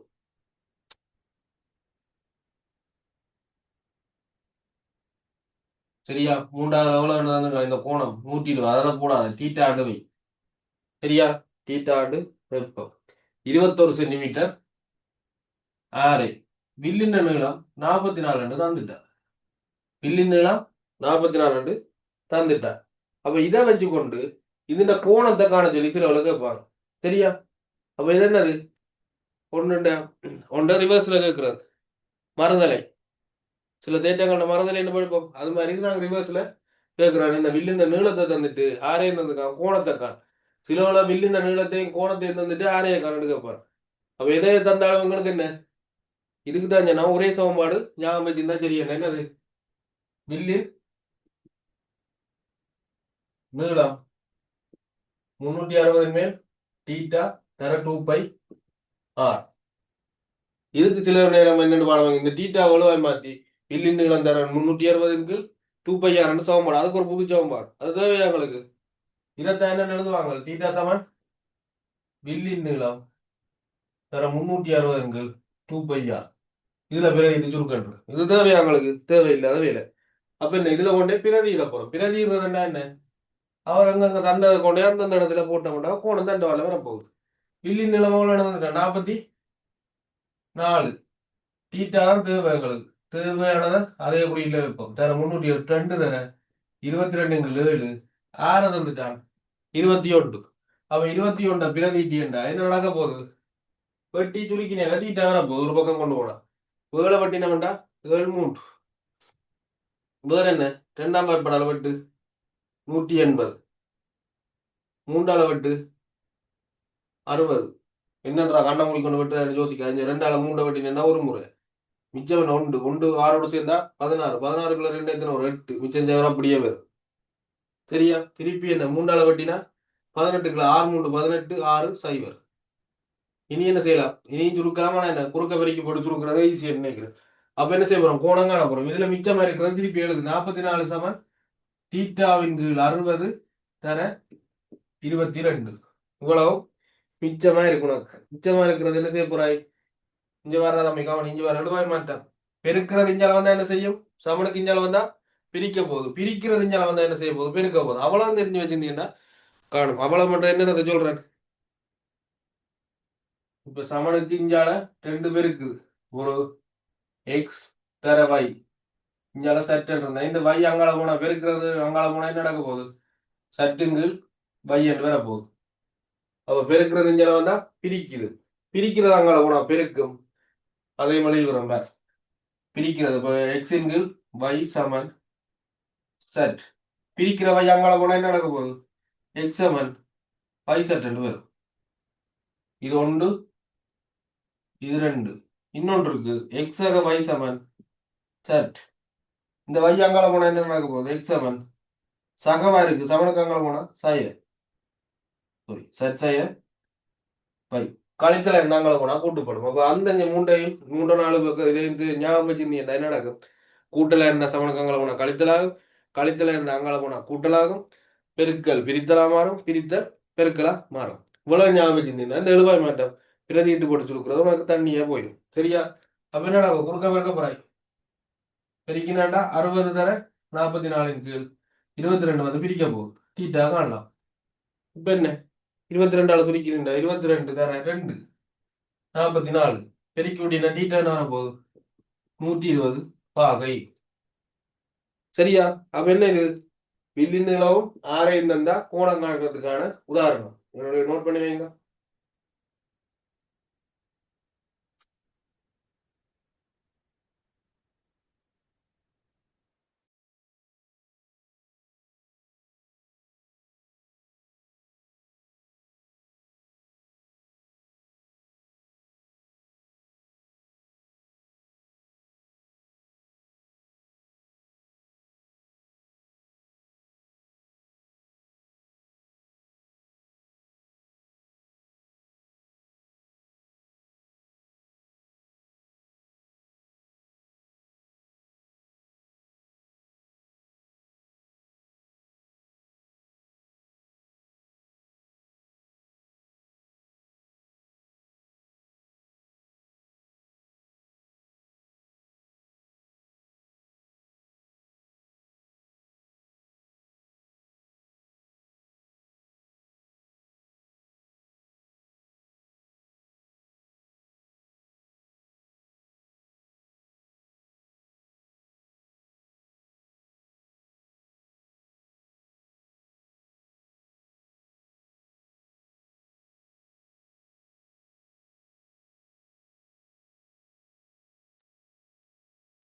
சரியா? மூன்றாவது எவ்வளவு நடந்துங்க இந்த கோணம் 120, அதெல்லாம் போடாது. தீட்டா ஆண்டு வை. சரியா? தீட்டா ஆண்டு வெப்பம் 21 சென்டிமீட்டர் ஆரை. வில்லின் நீளம் 44 அண்டு தந்துட்டார். வில்லின் நீளம் 44 அண்டு தந்துட்டார். அப்ப இதை வச்சுக்கொண்டு இதுல கோணத்தை காண சொல்லி சில கேட்பாங்க. சரியா? அப்ப இது என்னது? ஒன்று ஒன்றை ரிவர்ஸ்ல கேட்கிறது மறுதலை. சில தேட்டங்கள மறுதலை என்ன படிப்போம், அது மாதிரி நாங்கள் ரிவர்ஸ்ல கேட்கிறோம். இந்த வில்லின் நீளத்தை தந்துட்டு ஆரையும் தந்துக்கான், கோணத்தை காண். சிலோல வில்லின் நீளத்தையும் கோணத்தையும் தந்துட்டு ஆரையை காணு கேட்பான். அப்ப எதை தந்தாலும் உங்களுக்கு என்ன? இதுக்கு தான் நான் ஒரே சமன்பாடு ஞாபகம் வச்சிருந்தா சரியா? என்னது? வில்லின் நீளம் 360 மேல் டீட்டா தர 2πr. இதுக்கு சில நேரம் என்னென்னு பாடுவாங்க, இந்த டீட்டா வலுவாய் மாத்தி வில்லின் நீளம் தர 360 2πr சமன்பாடு. அதுக்கு ஒரு புது சமன்பாடு அது தேவையா உங்களுக்கு? இதைத்தான் என்ன எழுதுவாங்க, டீட்டா சமன் வில்லின் நீளம் தர 360 2πr. இதுல பிறகு இது சுருக்கன்று. இது தேவையா உங்களுக்கு? தேவையில்லாத வேலை. அப்ப என்ன இதுல கொண்டே பிரதியிட போறோம். பிரதிடுறதுன்னா என்ன? அவர் அங்க தந்ததை கொண்டே அந்தந்த இடத்துல போட்டோம்னா கோணம் தண்ட வேலை வரப்போகுது. வில்லின் நிலம் எவ்வளவு நடந்துட்டா? 44. டீட்டா தான் தேவை எங்களுக்கு. தேவையானதை அதே குறியில வைப்போம். தர 382 தர 22 ஆறு தந்துட்டான் 21. அப்ப 21 பிரதிட்டா என்ன நடக்க போகுது? வெட்டி சுருக்கினா டீட்டா வரப்போகுது. ஒரு பக்கம் கொண்டு போனா வேலை வட்டினா வேண்டா 7 வேற என்ன? ரெண்டாம் வாய்ப்பாடால வெட்டு 180. மூன்றால வெட்டு 60. என்னன்றா கண்ண மூடி கொண்டு வெட்டு யோசிக்க. ரெண்டால மூண்டை வெட்டினா ஒரு முறை மிச்சம் ஒன்று ஒன்று ஆறோடு சேர்ந்தா 16. 16க்குள்ள ரெண்டு எத்தனை ஒரு 8. மிச்சம் சேவரம் அப்படியே வரும். சரியா? திருப்பி என்ன மூன்றால வெட்டினா 18க்குள்ள 6 3 18 6 0. இனி என்ன செய்யலாம்? இனியும் சுருக்காம என்ன குறுக்க வரைக்கும் போட்டு சுருக்கிறத ஈஸியா நினைக்கிறேன். அப்ப என்ன செய்ய போறோம்? கோணம் காண போறோம். இதுல மிச்சமா இருக்கிறது திருப்பி எழுது 44 சமன் தீட்டாவின் கீழ் 60 தர 22. இவ்வளவு மிச்சமா இருக்கணும். மிச்சமா இருக்கிறது என்ன செய்ய போறாய்? இங்க வர்றத அமைக்காம இங்க வர எழுவாய் மாட்டான். பெருக்கிறது இஞ்சால வந்தா என்ன செய்யும்? சமனுக்கு இஞ்சால வந்தா பிரிக்க போகுது. பிரிக்கிறது இஞ்சால வந்தா என்ன செய்ய போகுது? பெருக்க போகுது. அவ்வளவு தெரிஞ்சு வச்சிருந்தீங்கன்னா காணும். அவ்வளவு மட்டும் என்னென்ன சொல்றேன். இப்ப சமனுக்கு இஞ்சால 2 பேருக்கு ஒரு எக்ஸ் தர y. இஞ்சால சட்டு இருந்தா இந்த y அங்கால போனா பெருக்கிறது அங்கால போனா என்ன நடக்க போகுது? சட்டுங்கு y என்று வர போகுது. அப்ப பெருக்கிறது இஞ்சால வந்தா பிரிக்குது. பிரிக்கிறது அங்கால போனா பெருக்கும். அதே மாதிரி வரும் பிரிக்கிறது. இப்போ எக்ஸின் கீழ் y சமன் சட். பிரிக்கிற y அங்கால போனா என்ன நடக்க போகுது? எக்ஸ் சமன் y சட் என்று வரும். இது ஒன்று, இது ரெண்டு. இன்னொன்று இருக்கு எக்ஸ் ஆக y சமன் சட். இந்த y அங்கால போனா என்ன நடக்க போகுது? எக்ஸ் சமன் சகவா இருக்கு. சமனுக்கு அங்கால போனா சய சட் சய y. கழித்தல என்ன அங்கால போனா கூட்டுப்படும். அப்போ அந்த மூன்றையும் மூன்று நாலு பக்கம் இதை ஞாபகம் வச்சிருந்தீங்கன்னா என்ன நடக்கும்? கூட்டல என்ன சமனுக்கு அங்கால போனா கழித்தலாகும். கழித்தல என்ன அங்கால போனா கூட்டலாகும். பெருக்கல் பிரித்தலா மாறும். பிரித்தல் பெருக்கலா மாறும். இவ்வளவு ஞாபகம் வச்சிருந்தீங்கன்னா இந்த எழுவாய் மாட்டோம் பிரதிட்டு போட்டு சுருக்கிறது உனக்கு தண்ணியா போயிடும். சரியா? அப்ப என்னடா குறுக்க பெருக்க போறாய்? பெருக்கினாண்டா 60 தர 44 கீழ் 22 வந்து பிரிக்க போகுது. டீட்டா காணலாம். இப்ப என்ன 22ஆல சுருக்கிறா? 22 தர 2 44 பெருக்கி விட்டீங்கன்னா டீட்டா என்ன போகுது? 120 பாகை. சரியா? அப்ப என்ன இது? வில்லின் நிலவும் ஆரையும் தந்தா கோணம் காண்றதுக்கான உதாரணம். என்னுடைய நோட் பண்ணி வைங்க.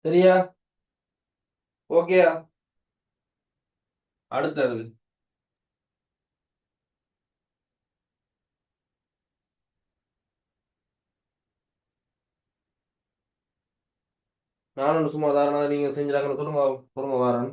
சரியா? ஓகேயா? அடுத்தது நானும் சும்மா உதாரணம் நீங்க செஞ்சிடாங்கன்னு சொல்லுங்க பொறுங்க வாரன்.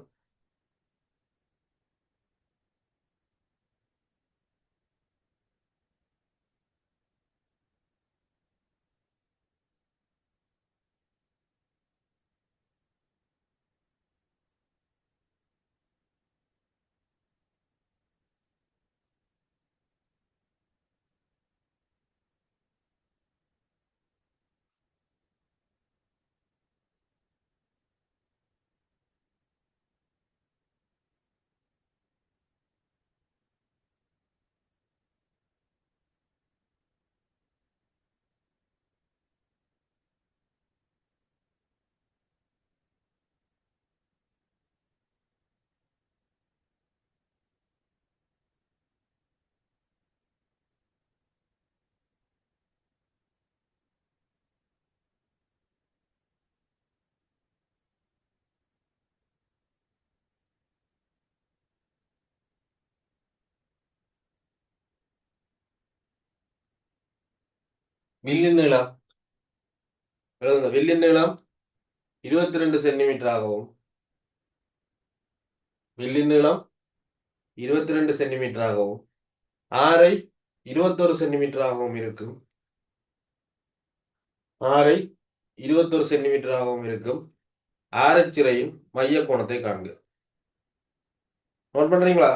வில்லின் நீளம் எழுதுங்க. வில்லின் நீளம் 22 சென்டிமீட்டர் ஆகவும் வில்லின் நீளம் 22 சென்டிமீட்டர் ஆகவும் ஆரை 21 சென்டிமீட்டர் ஆகவும் இருக்கும். ஆரை 21 சென்டிமீட்டர் ஆகவும் இருக்கும். ஆரச்சிறையின் மைய கோணத்தை காண்க. நோட் பண்றீங்களா?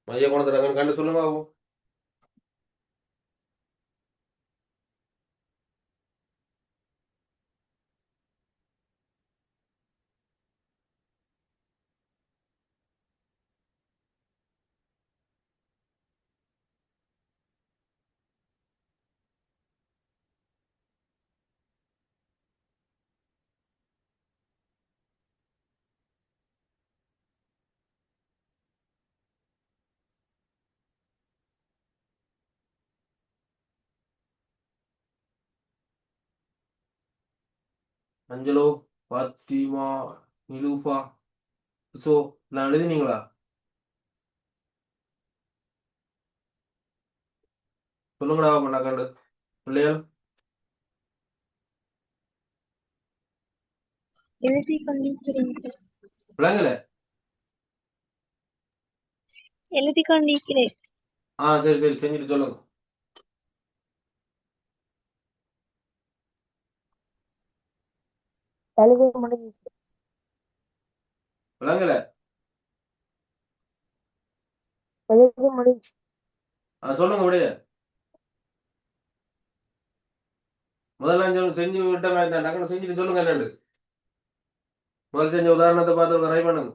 மைய கோணத்தை டக்குன்னு கண்டு சொல்லுங்க பாப்போம். அஞ்சலோ, பாத்திமா, நிலூஃபா, சோ நான் எழுதினீங்களா? சொல்லுங்கடா பண்ண கண்டு பிள்ளையா. எழுதிக் கொண்டிருக்கிறேன். விளங்கல? எழுதிக் கொண்டிருக்கிறேன். சரி சரி செஞ்சுட்டு சொல்லுங்க. எழுதி முடிஞ்சிச்சு. விளங்கல? எழுதி முடிஞ்சு. சொல்லுங்க விடைய. முதல்ல செஞ்சு விட்ட மாதிரி தான் டக்குன்னு செஞ்சுட்டு சொல்லுங்க என்னண்டு. முதல்ல செஞ்ச உதாரணத்தை பார்த்து ட்ரை பண்ணுங்க.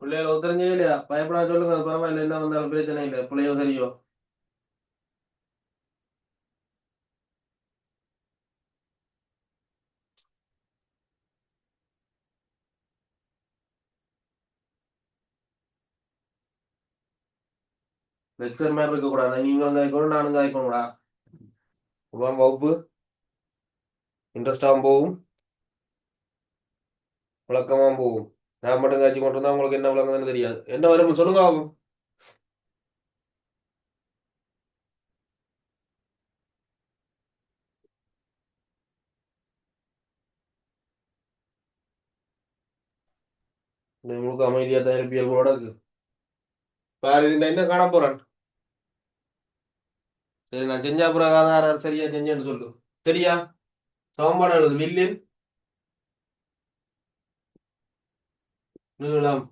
பிள்ளைகளை உத்தரஞ்சே இல்லையா? பயப்படாத சொல்லுங்க. அது பரவாயில்ல, என்ன வந்தாலும் பிரச்சனை இல்லை. பிள்ளையோ சரியோ. லெக்சர் மாதிரி இருக்கக்கூடாது. நீங்க வந்து ஆயிக்கணும், நானும் ஆயிக்கணும்டா. வகுப்பு இன்ட்ரெஸ்டாகவும் போகும், விளக்கமாகவும் போகும். நான் மட்டும் காய்ச்சி கொண்டு இருந்தா உங்களுக்கு என்ன விளங்குதுன்னு தெரியாது. என்ன வரும் சொல்லுங்க ஆகும். உங்களுக்கு அமைதியா தான் இருப்பியல் கூட இருக்கு. வேற இது என்ன காண போறேன். சரி நான் செஞ்சா அப்புறம் சரியா செஞ்சேன்னு சொல்லு. சரியா? சமன்பாடு எழுது. வில்லின் நீளம்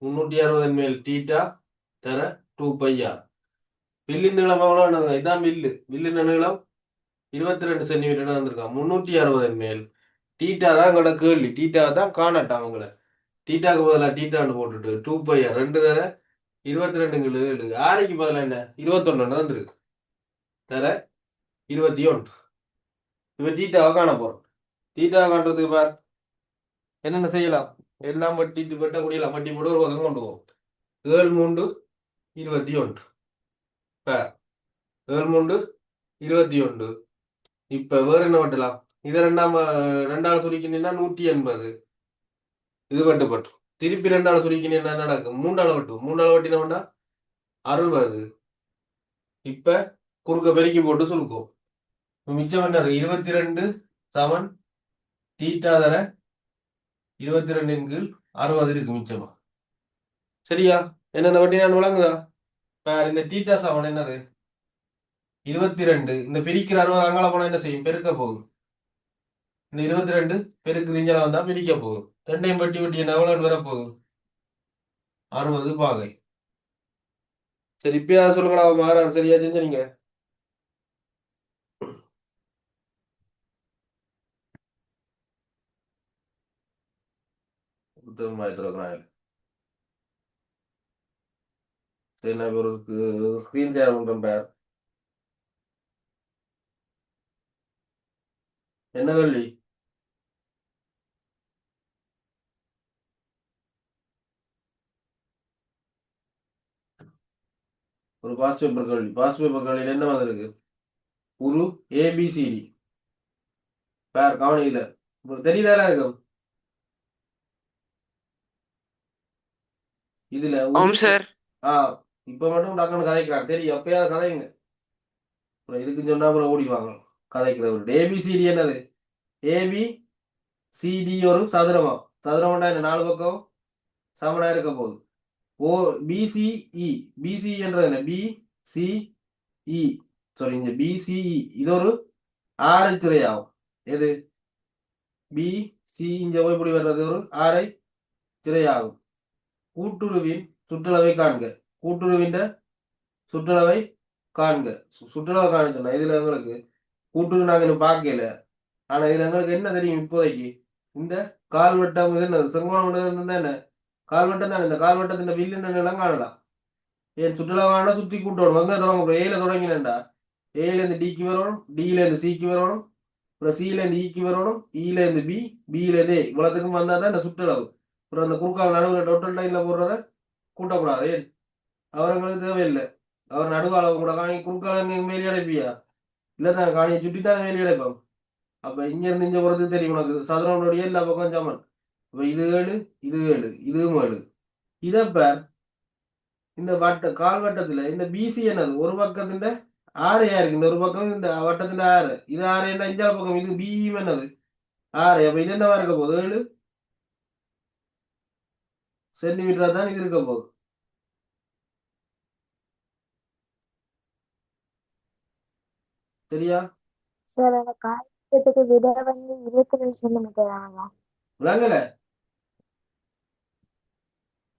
360 மேல் தீட்டா தர 2πr. வில்லின் நீளம் எவ்வளோ? இதான் வில்லின் நீளம் 22 சென்டிமீட்டர் வந்திருக்கான். 360 மேல் தீட்டா தான் எங்களோட கேள்வி. தீட்டா தான் காணட்டான் அவங்கள. தீட்டாக்கு பதிலாக தீட்டான்னு போட்டுட்டு 2πr 2 தர 22 ஆரைக்கு பதிலாக என்ன 21 வந்துருக்கு தர 21. இப்போ தீட்டாவை காண போறோம். தீட்டாவை காட்டுறதுக்கு பார் என்னென்ன செய்யலாம்? எல்லாம் வட்டிட்டு வெட்டக்கூடியலாம். வட்டி போட்டு ஒரு பக்கம் கொண்டு போவோம். 7 3 21 பார் 7 3 21. இப்ப வேற என்ன வெட்டலாம்? இதை ரெண்டாவது சுருக்கினா 180. இது வெட்டுப்பட்டு திருப்பி ரெண்டாவது சுருக்கினா என்ன நடக்கும்? மூன்றாவது வெட்டும். மூன்றாவது வெட்டினோம்னா 60. இப்ப குறுக்க பெருக்கி போட்டு சுருக்கும். மிச்சம் என்னது? 22 சமன் தீட்டா தர 22 கீழ் 60 இருக்கு மிச்சமா. சரியா? என்னென்ன வட்டி நான் விளங்குதா? இந்த தீட்டா சமன் என்னது? 22. இந்த பிரிக்கிற 60 அங்கால போனா என்ன செய்யும்? பெருக்க போகுது. இந்த 22 பெருக்கு இஞ்சலாம் வந்தா பிரிக்க போகுது. ரெண்டையும் வட்டி வட்டி என்ன எவ்வளவு வரப்போகுது? 60 பாகை. சரி, இப்ப சொல்லுங்களா மாறாது. சரியா செஞ்சீங்க? புத்தகமாயிரத்தில் என்ன ஒரு ஸ்கிரீன் ஷேர் பண்றேன் பேர். என்ன கல்வி? ஒரு பாஸ் பேப்பர் கல்வி. பாஸ் பேப்பர் கல்வியில் என்ன வந்திருக்கு? ஒரு ஏபிசிடி பேர் கவனிக்கல. தெரியுதா இருக்கும்? இதுல ஒரு ஆஹ் இப்ப மட்டும் டக்குன்னு கதைக்கிறான். சரி, எப்பயாவது கதைங்க. இதுக்கு சொன்னா அப்புறம் ஓடிவாங்க கதைக்கிறவர். ஏபிசிடி என்னது? ஏபி சிடி ஒரு சதுரமா. சதுரமாட்டா என்ன? 4 பக்கம் சமனா இருக்க போகுது. ஓ பிசிஇ. பிசி என்றது என்ன? பிசிஇ சாரி, இங்க பிசிஇ இது ஒரு ஆரை சிறை ஆகும். எது? பிசி இங்க போய் இப்படி வர்றது ஒரு ஆரை சிறை ஆகும். கூட்டுருவின் சுற்றளவை காண்க. கூட்டுருவின் சுற்றளவை காண்க. சுற்றளவை காணிச்சோம்னா இதுல எங்களுக்கு கூட்டுரு நாங்க இன்னும் பார்க்கல. ஆனா இதுல எங்களுக்கு என்ன தெரியும் இப்போதைக்கு? இந்த கால்வட்டம் இது என்னது? செங்கோணம் இருந்தா என்ன? கால்வட்டம் தான். இந்த கால்வட்டத்தின் வில்லுன்னு நிலம் காணலாம். ஏன் சுற்றுலாவான சுற்றி கூட்டணும். எங்க தொடங்க? ஏல தொடங்கினேன்டா. ஏல இருந்து டிக்கு வரணும், டில இருந்து சிக்கு வரணும், அப்புறம் சில இருந்து இக்கு வரணும், இல இருந்து பி, பில இருந்து ஏ. இவ்வளவுக்கும் வந்தா தான் இந்த சுற்றளவு. அப்புறம் அந்த குறுக்கால் நடுவில் டோட்டல் லைன்ல போடுறத கூட்டக்கூடாது. ஏன்? அவர் எங்களுக்கு தேவையில்லை. அவர் நடுவாளவு கூட காணி குறுக்கால மேலே அடைப்பியா? இல்லதான் காணியை சுட்டித்தானே மேலே அடைப்போம். அப்ப இங்க இருந்து இங்க போறதுக்கு தெரியும் உனக்கு. சதுரனுடைய எல்லா பக்கம் சமன். அப்ப இது 7, இது 7, இதுவும் 7. இதப்ப இந்த கால் வட்டத்துல இந்த பிசி என்னது? ஒரு பக்கத்துல ஆரையா இருக்கு. இந்த ஒரு பக்கம் இந்த வட்டத்துல 6. இது 6 என்ன? அஞ்சாவது பக்கம் இது பி என்னது? 6. அப்ப இது என்னவா இருக்க போகுது? 7 சென்டிமீட்டரா தான் இது இருக்க போகுது. சரியா? சார் அந்த காய்கறதுக்கு விட 22 சென்டிமீட்டர் ஆகலாம். விளங்கல?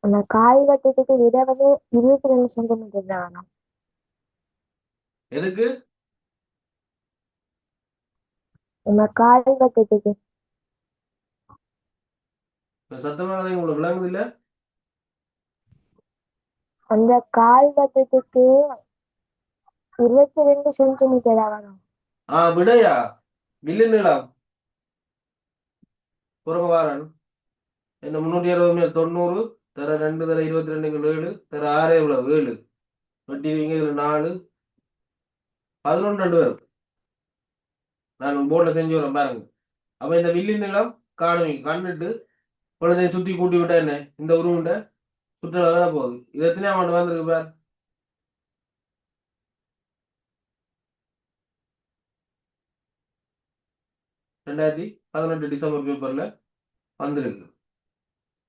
அந்த காய் வெட்டத்துக்கு விட 22 சென்டிமீட்டர் தான் வேணும். எதுக்கு? அந்த காய் வெட்டத்துக்கு சத்தமாக உங்களுக்கு விளங்குது இல்ல? அந்த காய் வெட்டத்துக்கு 22 சென்டிமீட்டர் ஆகணும். விடையா? வில்லு நீளம் புறங்க வாரன் என்ன? 360 மேல் 90 தர 2 தர 22 7 தர 6 எவ்வளவு? 7 வட்டி வைங்க. இதுல 4 11 2 வரும். நான் போர்டில் செஞ்சு வரேன் பாருங்க. அப்ப இந்த வில்லின் நீளம் காணுவீங்க. கண்டுட்டு குழந்தைய சுத்தி கூட்டி விட்டா என்ன? இந்த உருவுண்ட சுற்றளவு தானே போகுது. இது எத்தனையாம் ஆண்டு வந்திருக்கு பார்? 2018 டிசம்பர் பேப்பர்ல வந்திருக்கு.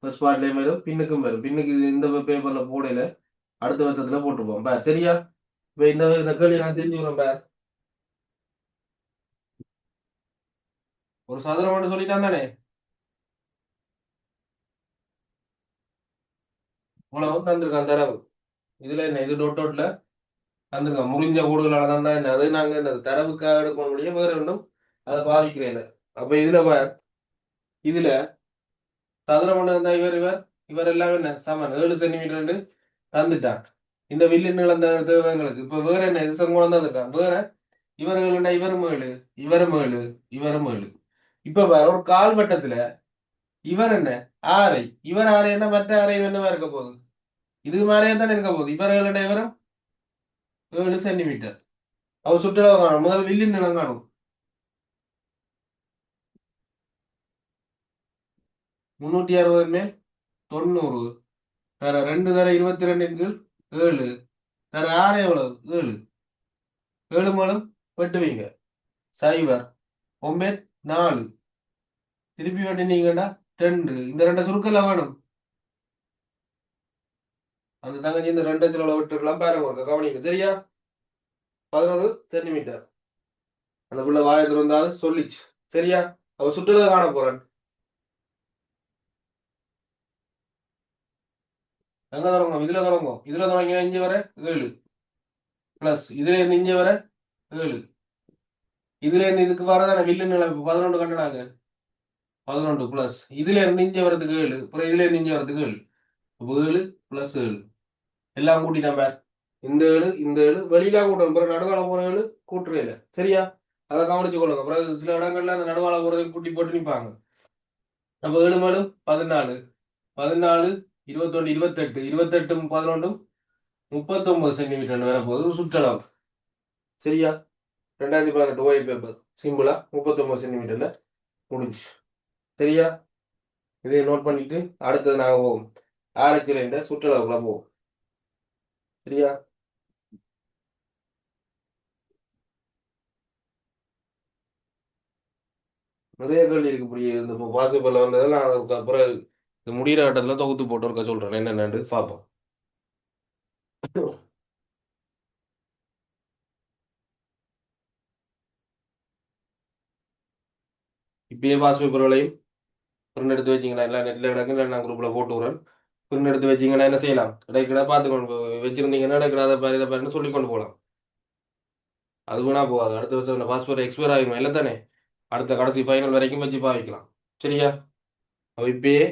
ஃபர்ஸ்ட் பார்ட்லயும் வரும், பின்னுக்கும் வரும். பின்னுக்கு இந்த பேப்பர்ல போடையில அடுத்த வருஷத்துல போட்டுருப்போம் பார். சரியா? இப்ப இந்த கேள்வி நான் தெரிஞ்சுக்கிறேன் பார். ஒரு சதுரம் சொல்லிட்டான் தானே? இவ்வளவு தந்திருக்கான் தரவு. இதுல என்ன இது டோட்டோட்ல தந்திருக்கான். முடிஞ்ச கூடுதலான தான் என்ன அது நாங்க இந்த தரவுக்காக எடுக்க முடியும் வேற ஒன்றும் அதை பாவிக்கிறேன். அப்ப இதுல சதுர மண்டலம் தான் இவர் எல்லாம் என்ன சமன் 7 சென்டிமீட்டர் தந்துட்டான். இந்த வில்லின் நீளம் தேவைங்களுக்கு இப்ப வேற என்ன இது செங்கோலம் தான் இருக்கான். வேற இவர்கள் இவரும் 7 இவரும் 7 இவரும் 7. இப்ப ஒரு கால் வட்டத்துல இவர் என்ன ஆரை இவர் ஆரை என்ன மற்ற ஆரை என்னவா இருக்க போகுது? இது மாதிரியே தானே இருக்க போகுது. இவர்கள் இவரும் 7 சென்டிமீட்டர். அவர் சுற்றளவு காணும். முதல் வில்லின் நீளம் காணும். 360 மேல் 90 தர 2 தர 22 தர 6 எவ்வளவு 7 7 மூலம் வெட்டுவீங்க. சைவர் 9 4 திருப்பி வெட்டினீங்கன்னா 2 இந்த 2 சுருக்கல வேணும். அந்த தங்கச்சி இந்த 2 சில விட்டுருக்கலாம் பாருங்க ஒரு கவனிங்க சரியா. 11 சென்டிமீட்டர். அந்த புள்ள வாயை திறந்தாலும் சொல்லிச்சு சரியா. அவ சுற்றுலா காண போறேன். எங்க தொடங்கும் இதுல தொடங்கும். இதுல தொடங்கினா இங்க வர 7 பிளஸ் இதுல இருந்து இங்க வர 7 இதுல இருந்து இதுக்கு வரதான வில்லு நிலம் 11 கண்டுனாங்க. 11 பிளஸ் இதுல இருந்து இங்க வரதுக்கு 7 அப்புறம் இதுல இருந்து இங்க வரதுக்கு 7 7 பிளஸ் 7 எல்லாம் கூட்டி நம்ம இந்த 7 இந்த 7 வெளியெல்லாம் கூட்டணும். அப்புறம் நடுவால போற 7 கூட்டுறையில சரியா. அதை கவனிச்சு கொள்ளுங்க. அப்புறம் சில இடங்கள்ல அந்த நடுவால போறதை கூட்டி போட்டு நிற்பாங்க. நம்ம 7 மேலும் 14 14 21 28 28 11 39 சென்டிமீட்டர் வர போகுது சுற்றளவு சரியா. 2018 ஒயிட் பேப்பர் சிம்பிளா 39 சென்டிமீட்டர்ல முடிஞ்சு சரியா. இதை நோட் பண்ணிட்டு அடுத்தது நாங்க போவோம் ஆராய்ச்சியில சுற்றளவுக்குள்ள போவோம் சரியா. நிறைய கேள்வி இருக்கு. இப்படி இந்த பாசிபிள் வந்ததெல்லாம் அதுக்கு அப்புறம் இந்த முடிகிற கட்டத்துல தொகுத்து போட்டு இருக்க சொல்றேன் என்னென்னு பார்ப்போம். இப்பயே பாஸ் பேப்பர்களையும் பிரிண்ட் எடுத்து வச்சிங்கன்னா எல்லாம் நெட்டில் கிடக்கு நான் குரூப்பில் போட்டு விட்றேன். பிரிண்ட் எடுத்து வச்சிங்கன்னா என்ன செய்யலாம் இடைக்கிட பார்த்துக்கொண்டு வச்சிருந்தீங்கன்னா இடைக்கிட அதை பாரு இதை பாருன்னு சொல்லி கொண்டு போகலாம். அது வேணா போகாது. அடுத்த வருஷம் இந்த பாஸ்போர்ட் எக்ஸ்பயர் ஆகிடும் இல்லை தானே. அடுத்த கடைசி ஃபைனல் வரைக்கும் வச்சு பாவிக்கலாம் சரியா. அப்போ இப்பயே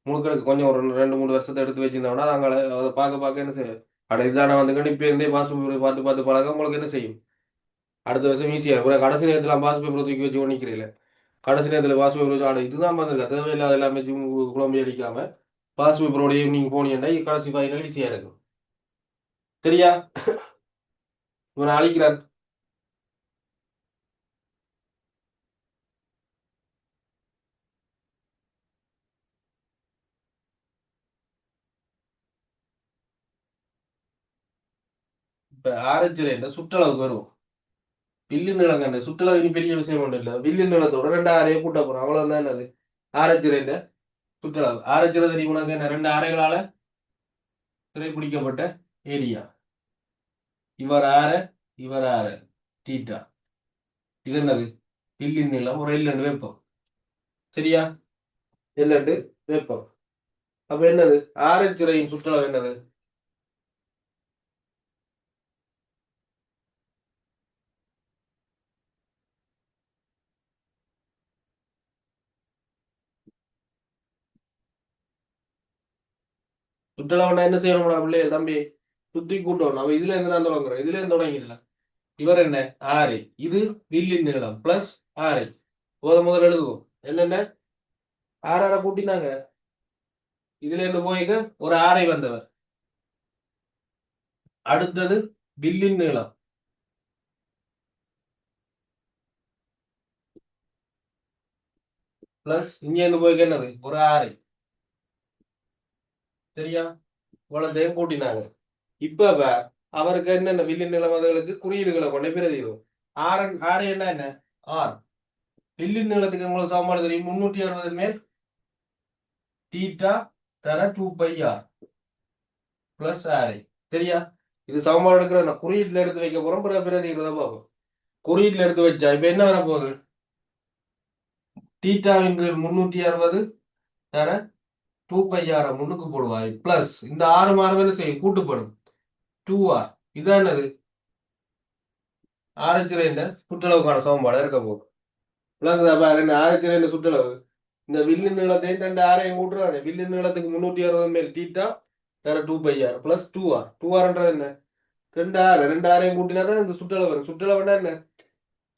முழுக்களுக்கு கொஞ்சம் ஒரு 2 3 வருஷத்தை எடுத்து வச்சிருந்தோம்னா நாங்கள் அதை பார்க்க என்ன செய்யும் அட இதுதானே வந்துக்கணும். இப்போ இருந்தே பாஸ்போர்ட் பார்த்து பார்த்து பழக உங்களுக்கு என்ன செய்யும் அடுத்த வருஷம் ஈஸியாக இருக்கும். கடைசி நேரத்தில் பாஸ் பேப்பர் தூக்கி வச்சு ஒன்றிக்கிறீங்கள கடைசி நேரத்தில் பாஸ் பேப்பர் வச்சு இதுதான் பார்த்துருக்கா தேவையில்லாத எல்லாமே குழம்பு அடிக்காம பாஸ் பேப்பரோடையே நீங்கள் போனீங்கன்னா கடைசி ஃபைனல் ஈஸியாக இருக்கும் சரியா. இவனை அழிக்கிறான். இப்போ ஆரஞ்சில் என்ன சுற்றளவுக்கு வருவோம். வில்லு நிலம் கண்ட சுற்றளவு இனி பெரிய விஷயம் ஒன்றும் இல்லை. வில்லு நிலத்தோட 2 ஆரையை கூட்ட போகிறோம் அவ்வளோதான். என்னது ஆரஞ்சில் சுற்றளவு ஆரஞ்சில் தெரியும் உனக்கு என்ன 2 ஆரைகளால பிடிக்கப்பட்ட ஏரியா. இவர் ஆற டீட்டா இது என்னது வில்லின் நிலம் ஒரு எல்லண்டு வைப்போம் சரியா. எல்லண்டு வைப்போம். அப்ப என்னது ஆரஞ்சிரையின் சுற்றளவு என்னது சுற்றளவுனா என்ன செய்யணும் பிள்ளை தம்பி சுத்தி கூட்டணும். நம்ம இதுல இருந்து தான் தொடங்குறோம். இதுல இருந்து தொடங்கிடலாம். இவர் என்ன ஆரை இது வில்லின் நீளம் பிளஸ் ஆரை முதல் எழுதுவோம். என்னென்ன ஆறார கூட்டினாங்க இதுல இருந்து போய்க்க ஒரு ஆரை வந்தவர். அடுத்தது வில்லின் நீளம் பிளஸ் இங்க இருந்து போய்க்க என்னது ஒரு ஆரை சரியா. இவ்வளத்தையும் கூட்டினாங்க. இப்ப அவருக்கு என்னென்ன வில்லின் நிலமதங்களுக்கு குறியீடுகளை கொண்டு பிரதிடும். ஆரை என்ன ஆர் வில்லின் நீளத்துக்கு உங்களுக்கு சமன்பாடு தெரியும் 360 மேல் தீட்டா தர 2πr பிளஸ் ஆரை சரியா. இது சமன்பாடு எடுக்கிற நான் குறியீட்டுல எடுத்து வைக்க போறோம். பிரதிகிறத பார்ப்போம். குறியீட்டுல எடுத்து வச்சா இப்ப என்ன வரப்போகுது தீட்டாவின் கீழ் 360 தர 2πr முன்னுக்கு போடுவாய் பிளஸ் இந்த 6 மாறும் என்ன செய்யும் கூட்டுப்படும் 2r இதான் என்னது ஆரச்சிறையின் சுற்றளவுக்கான சமன்பாடு இருக்க போகுது விளங்குதா பாருங்க ஆரச்சிறையின் சுற்றளவு இந்த வில்லு நீளத்தையும் ரெண்டு ஆரையும் கூட்டுறாரு வில்லு நீளத்துக்கு 360 மேல் தீட்டா தர 2πr பிளஸ் 2r என்ன ரெண்டு ஆரையும் கூட்டினா தான் இந்த சுற்றளவு வரும் சுற்றளவுன்னா என்ன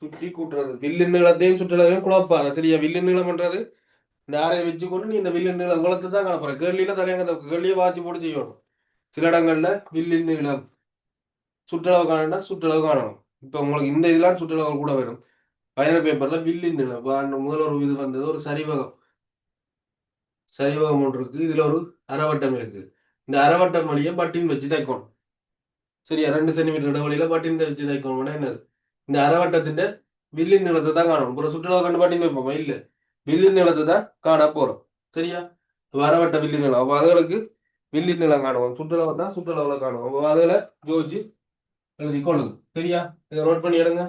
சுற்றி கூட்டுறது வில்லு நீளத்தையும் சுற்றளவையும் குழப்பாங்க சரியா வில்லு நீளம் பண்றது இந்த ஆரையை வச்சு கொண்டு நீ இந்த வில்லு நீளம் குளத்தை தான் காணப்போற கேள்வியில தலையங்க கேள்வியை வாட்சி போட்டு செய்யணும் சில இடங்கள்ல வில்லு நீளம் சுற்றளவு காணா சுற்றளவு காணணும் இப்ப உங்களுக்கு இந்த இதெல்லாம் சுற்றளவு கூட வேணும் பயண பேப்பர்ல வில்லு நீளம் முதல் ஒரு இது வந்தது ஒரு சரிவகம் ஒன்று இருக்கு இதுல ஒரு அரைவட்டம் இருக்கு இந்த அரைவட்டம் வழியை பட்டின் வச்சு தைக்கணும் சரியா 2 சென்டிமீட்டர் இடைவெளியில பட்டின் வச்சு தைக்கணும்னா என்னது இந்த அரைவட்டத்தின் வில்லின் நீளத்தை தான் காணணும் ஒரு சுற்றுலா கண்டு பட்டின் வைப்போமா இல்ல வில்லின் நீளத்தை தான் காண போறோம் சரியா அரைவட்ட வில்லின் நீளம் அப்போ அதுகளுக்கு வில்லின் நீளம் காணுவோம் சுற்றுலாவை தான் சுற்றுலாவில காணுவோம் அப்போ அதுல யோசிச்சு எழுதி கொள்ளுங்க சரியா இதை நோட் பண்ணி எடுங்க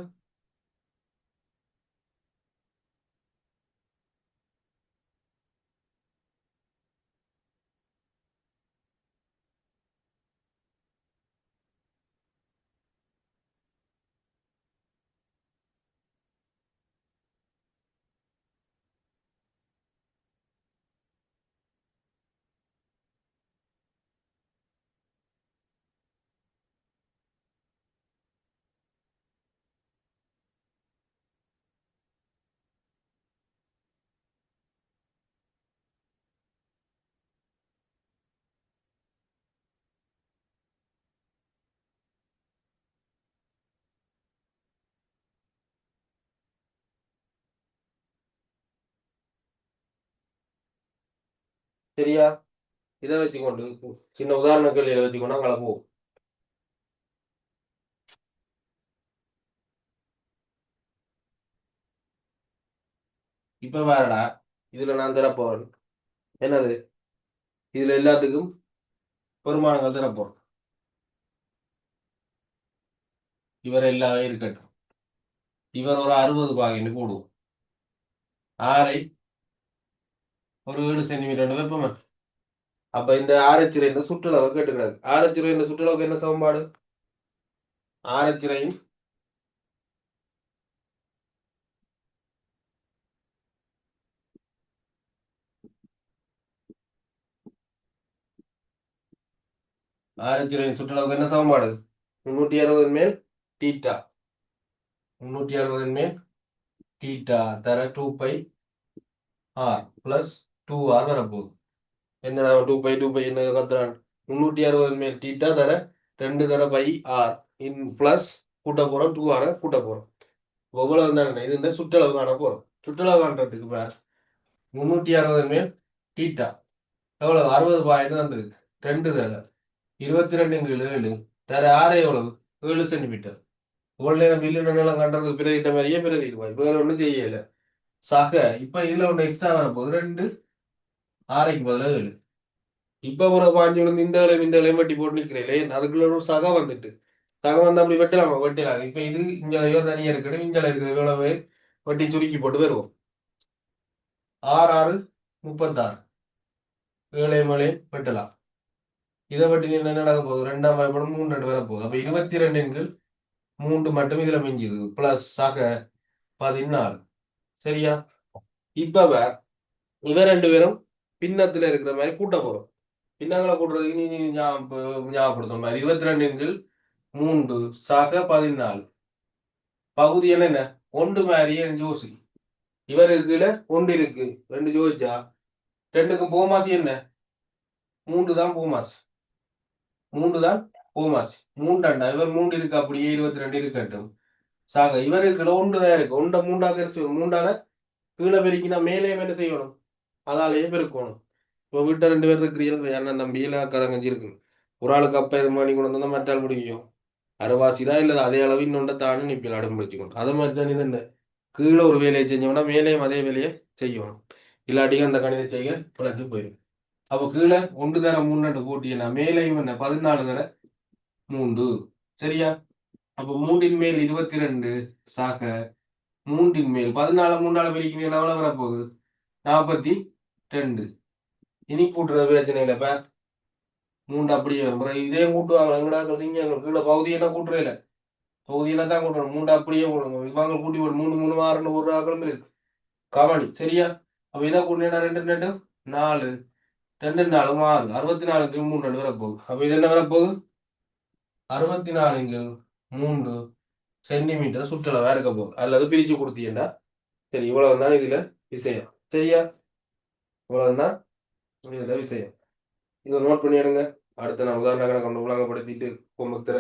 சரியா இதை வச்சுக்கொண்டு சின்ன உதாரண கேள்வியில வச்சுக்கொண்டு அங்கே போகும் இப்ப வேறடா இதுல நான் தரப்போறேன் என்னது இதுல எல்லாத்துக்கும் பெருமானங்கள் தரப்போறேன் இவர் எல்லாமே இருக்கட்டும் இவர் ஒரு 60 பாகைன்னு கூடுவோம் ஆரை ஒரு 7 சென்டிமீட்டர் வைப்போமே அப்ப இந்த ஆரச்சிறை இந்த சுற்றளவை கேட்டுக்கிறாரு ஆரச்சிறை இந்த சுற்றளவுக்கு என்ன சமன்பாடு ஆரச்சிறையும் ஆரச்சிறையின் சுற்றளவுக்கு என்ன சமன்பாடு 360 மேல் தீட்டா 360 மேல் தீட்டா தர 2πr பிளஸ் 2r வரப்போகுது என்ன 2π என்ன கத்துறான் 360 மேல் தீட்டா தர 2 தர பை ஆர் இன் பிளஸ் கூட்ட போறோம் 2r கூட்ட போறோம் எவ்வளவு இருந்தாங்க இது இந்த சுற்றளவு காண போறோம் சுற்றளவு காண்றதுக்கு பேர் 360 மேல் தீட்டா எவ்வளவு 60 பாயிண்ட் வந்தது 2 தர 22 தர ஆறு எவ்வளவு 7 சென்டிமீட்டர் இவ்வளவு நேரம் மில்லியன் நிலம் கண்டதுக்கு பிரதிட்ட மாதிரியே பிரதிடுவாய் வேற ஒண்ணும் செய்யல சக இப்ப இதுல ஒண்ணு எக்ஸ்ட்ரா வரப்போகுது 2 ஆரைக்கு பதிலாக 7 இப்ப ஒரு 5 விழுந்து இந்த இலையும் வெட்டி போட்டு நிக்கிறேன் அதுக்குள்ள ஒரு சக வந்துட்டு சக வந்து அப்படி வெட்டலாமா வெட்டலாம் இப்ப இது இஞ்சலையோ தனியா இருக்கணும் இஞ்சல இருக்கிற இவ்வளவு வெட்டி சுருக்கி போட்டு வருவோம் 6 6 36 7 வெட்டலாம் இதை வெட்டி என்ன நடக்க போகுது 2ஆம் வரைபடம் 3 வர போகுது அப்ப 22 3 மட்டும் இதுல மிஞ்சுது பிளஸ் ஆக 14 சரியா இப்ப இவ 2 பேரும் பின்னத்துல இருக்கிற மாதிரி கூட்ட போறோம் பின்னங்களை கூட்டுறதுக்கு நீ ஞாபகப்படுத்தும் மாதிரி 22 3 சாக 14 பகுதி என்ன ஒன்று மாதிரியே ஜோசி இவருக்கு கீழே ஒன்று இருக்கு 2 ஜோதிச்சா 2க்கும் போமாசி என்ன 3 தான் போமாசி 3 தான் போமாசி 3 இவர் 3 இருக்கு அப்படியே 22 இருக்கட்டும் சாக இவருக்கு ஒன்று தான் இருக்கு ஒன்றை 3ஆக கீழே பெருக்கினா மேலே என்ன செய்யணும் அதாலேயே பெருக்கணும் இப்போ வீட்டை 2 பேர் இருக்கிறீர்கள் என்ன தம்பியில கதங்கஞ்சி இருக்கு ஒரு ஆளுக்கு அப்ப இது மணி கொண்டு வந்தா மற்றால் முடியும் அரைவாசி தான் இல்லை அதே அளவு இன்னொன்று தானே நிப்பில் அடம் பிடிச்சிக்கணும் அதை மாதிரி தான் இது என்ன கீழே ஒரு வேலையை செஞ்சோம்னா மேலேயும் அதே வேலையை செய்யணும் இல்லாட்டியும் அந்த கணித செய்ய பிழைச்சு போயிடும் அப்போ கீழே 1 தர 3 கூட்டினா மேலேயும் என்ன 14 தர 3 சரியா அப்போ 3 மேல் 22 சாக 3 மேல் 14 3ஆல பெருக்கினீங்கன்னா எவ்வளவு வரப்போகுது 42 இனி கூட்டுறது பிரச்சனை இல்லை. இப்ப மூன்று அப்படியே வரும். அப்புறம் இதே கூட்டுவாங்க எங்கடா சிங்கங்கள் கீழே பகுதியெல்லாம் கூட்டுறே இல்லை. பகுதியெல்லாம் தான் கூட்டணும். மூன்று அப்படியே போடணும். இவங்க கூட்டி போடு 3 3 6 ஒரு ஆக்களும் இருக்கு. கவனி சரியா? அப்ப இதை கூட்டினா 2 2 4 2 4 6 64க்கு 3 2 வரப்போகுது. அப்ப இது என்ன வரப்போகுது? 64க்கு 3 சென்டிமீட்டர் சுற்றளவா இருக்க போகுது. அல்லது பிரிச்சு கொடுத்தீங்கன்னா சரி, இவ்வளவுதான் இதுல விஷயம். சரியா? இவ்வளவுதான் இதுல விஷயம். இதை நோட் பண்ணி எடுங்க. அடுத்த நான் உதாரண கணக்கு உலகப்படுத்திட்டு பொம்புத்துற.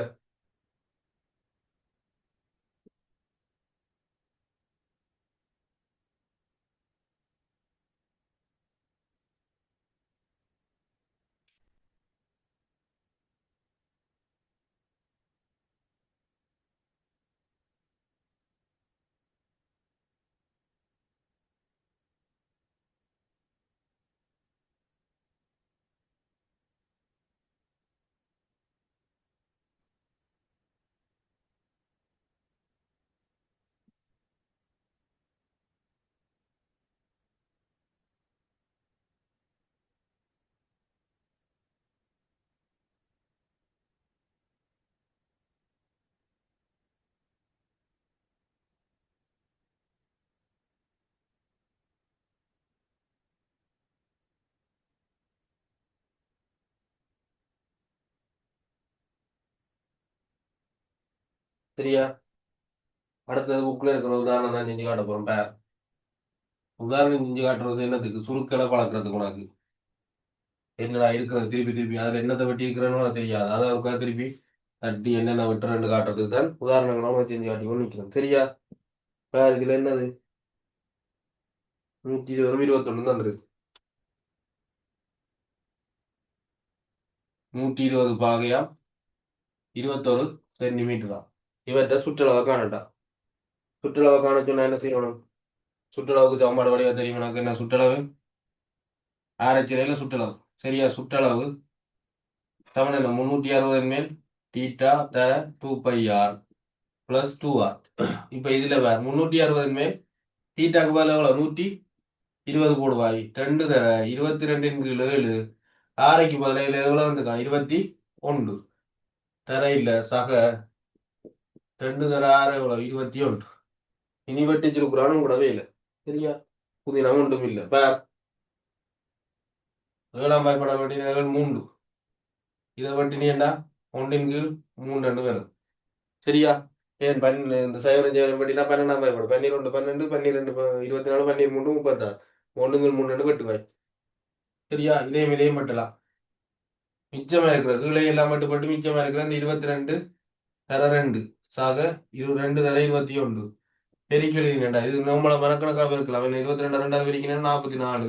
சரியா? அடுத்தது புக்ல இருக்கிற உதாரணம் தான் செஞ்சு காட்ட போறோம். உதாரணம் செஞ்சு காட்டுறது என்னத்துக்கு? சுருக்களை பழக்கிறதுக்கு. உனக்கு என்னடா இருக்கிறது திருப்பி திருப்பி அதுல என்னத்தை வெட்டி இருக்கிறேன்னு உனக்கு தெரியாது. அதை உட்காந்து திருப்பி தட்டி என்னென்ன வெட்டுறேன்னு காட்டுறதுக்கு தான் உதாரணங்களும் செஞ்சு காட்டி கொண்டு நிற்கிறோம். சரியா? இதுல என்னது 120 21 தான் இருக்கு. 120 பாகையா 21 சென்டிமீட்டரா. இவற்றை சுற்றளவை காணட்டா. சுற்றளவை காண சொன்னா என்ன செய்யணும்? சுற்றளவுக்கு சமன்பாடு வடிவம் தெரியும் உனக்கு. என்ன சுற்றளவு? ஆராய்ச்சியில சுற்றளவு. சரியா? சுற்றளவு சமன் என்ன? 360 மேல் தீட்டா தர 2πr பிளஸ் 2r. இப்ப இதுல 360 மேல் தீட்டாக்கு பதில் எவ்வளவு? 120 போடுவாய். 2 தர 22/7 ஆரைக்கு பதில் எவ்வளவு வந்துருக்கான்? 21 தர இல்ல சக 2 தர 6 எவ்வளவு? 21. இனி வெட்டிச்சிருக்கிறானும் கூடவே இல்லை. சரியா? புதினம் ஒன்றும் இல்லை. ஏழாம் பயப்பட வேண்டிய 3 இதை வெட்டினீண்டா 1/3 வேணும். சரியா? ஏன் இந்த சைவரம் ஜெயரம் வெட்டினா 12ஆம் பயப்படும். 12 12 12 24 13 36 1/3 வெட்டுவாய். சரியா? இதையும் இதையும் வெட்டலாம். மிச்சமா இருக்கிற கீழே எல்லாம் மட்டுப்பட்டு மிச்சமா இருக்கிற இந்த 22 தர 2 சாக 2 தர 21 பெருக்கினா இது நம்மள மனக்கணக்காக இருக்கலாம். 22 2 பெருக்கினா 44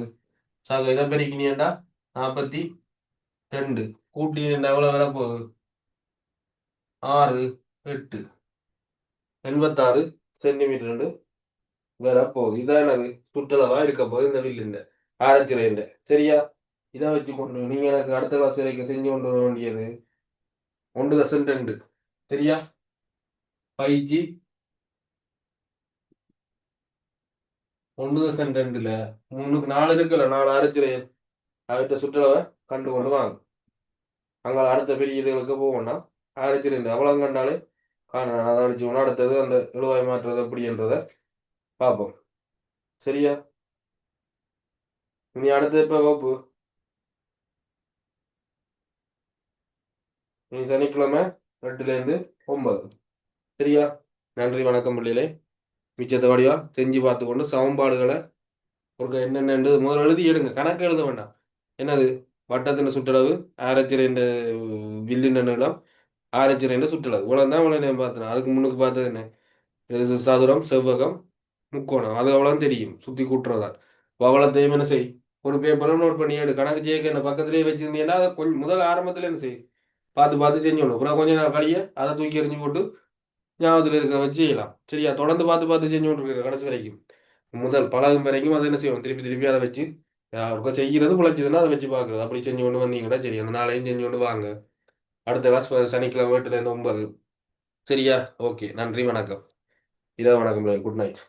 சாக இதை பெருக்கினா 42 கூட்டி எவ்வளவு வரப்போகுது? 6 8 86 சென்டிமீட்டர் வரப்போகுது. இதான் எனக்கு சுற்றளவா இருக்க போகுது இந்த வில்லுண்ட ஆராய்ச்சியில. சரியா? இதை வச்சு கொண்டு நீங்க எனக்கு அடுத்த கிளாஸ் வரைக்கும் செஞ்சு கொண்டு வர வேண்டியது 1.2. சரியா? 5G 1.2ல 3க்கு 4 இருக்குல்ல, 4 ஆராய்ச்சியில அவற்றை சுற்றளவை கண்டு கொண்டு வாங்க. அங்கே அடுத்த பெரிய இதுகளுக்கு போவோம்னா ஆராய்ச்சியில அவ்வளவு கண்டாலே காணலாம். அதை அடிச்சோம்னா அடுத்தது அந்த இழுவாய் மாற்றுறது எப்படின்றத பார்ப்போம். சரியா? இனி அடுத்தது இப்போ வகுப்பு நீ சனிக்கிழமை 8லேருந்து 9. சரியா? நன்றி வணக்கம் பிள்ளைகளே. மிச்சத்தை வடிவா செஞ்சு பார்த்து கொண்டு சமன்பாடுகளை ஒரு என்னென்னு முதல்ல எழுதி எடுங்க. கணக்கு எழுத வேண்டாம். என்னது? வட்டத்தின் சுற்றளவு ஆரச்சிரைன்ற வில்லின் நீளம் ஆரச்சிரைன்ற சுற்றளவு இவ்வளோ தான். இவ்வளோ நான் பார்த்தேன். அதுக்கு முன்னுக்கு பார்த்தது என்ன? இது சதுரம் செவ்வகம் முக்கோணம் அது அவ்வளோ தெரியும். சுற்றி கூட்டுறதான் அவ்வளோத்தையும் என்ன செய் ஒரு பேப்பரை நோட் பண்ணி எடு. கணக்கு செய்ய என்ன பக்கத்துலேயே வச்சிருந்தீங்கன்னா அதை கொஞ்சம் முதல் ஆரம்பத்தில் என்ன செய் பார்த்து பார்த்து செஞ்சோணும். அப்புறம் கொஞ்சம் நாள் கழிய அதை தூக்கி எறிஞ்சு போட்டு ஞாபகத்தில் இருக்க வச்சு செய்யலாம். சரியா? தொடர்ந்து பார்த்து பார்த்து செஞ்சு கொண்டு கடைசி வரைக்கும் முதல் பழகும் வரைக்கும் அதை என்ன செய்வோம் திருப்பி திருப்பி அதை வச்சு செய்கிறது பிழைச்சதுன்னா அதை வச்சு பார்க்குறது. அப்படி செஞ்சு கொண்டு வந்தீங்கன்னா சரி. அந்த நாளையும் செஞ்சு கொண்டு வாங்க. அடுத்த கிளாஸ் சனிக்கிழமை 8லேருந்து 9. சரியா? ஓகே. நன்றி வணக்கம். இரவு வணக்கம். Good night.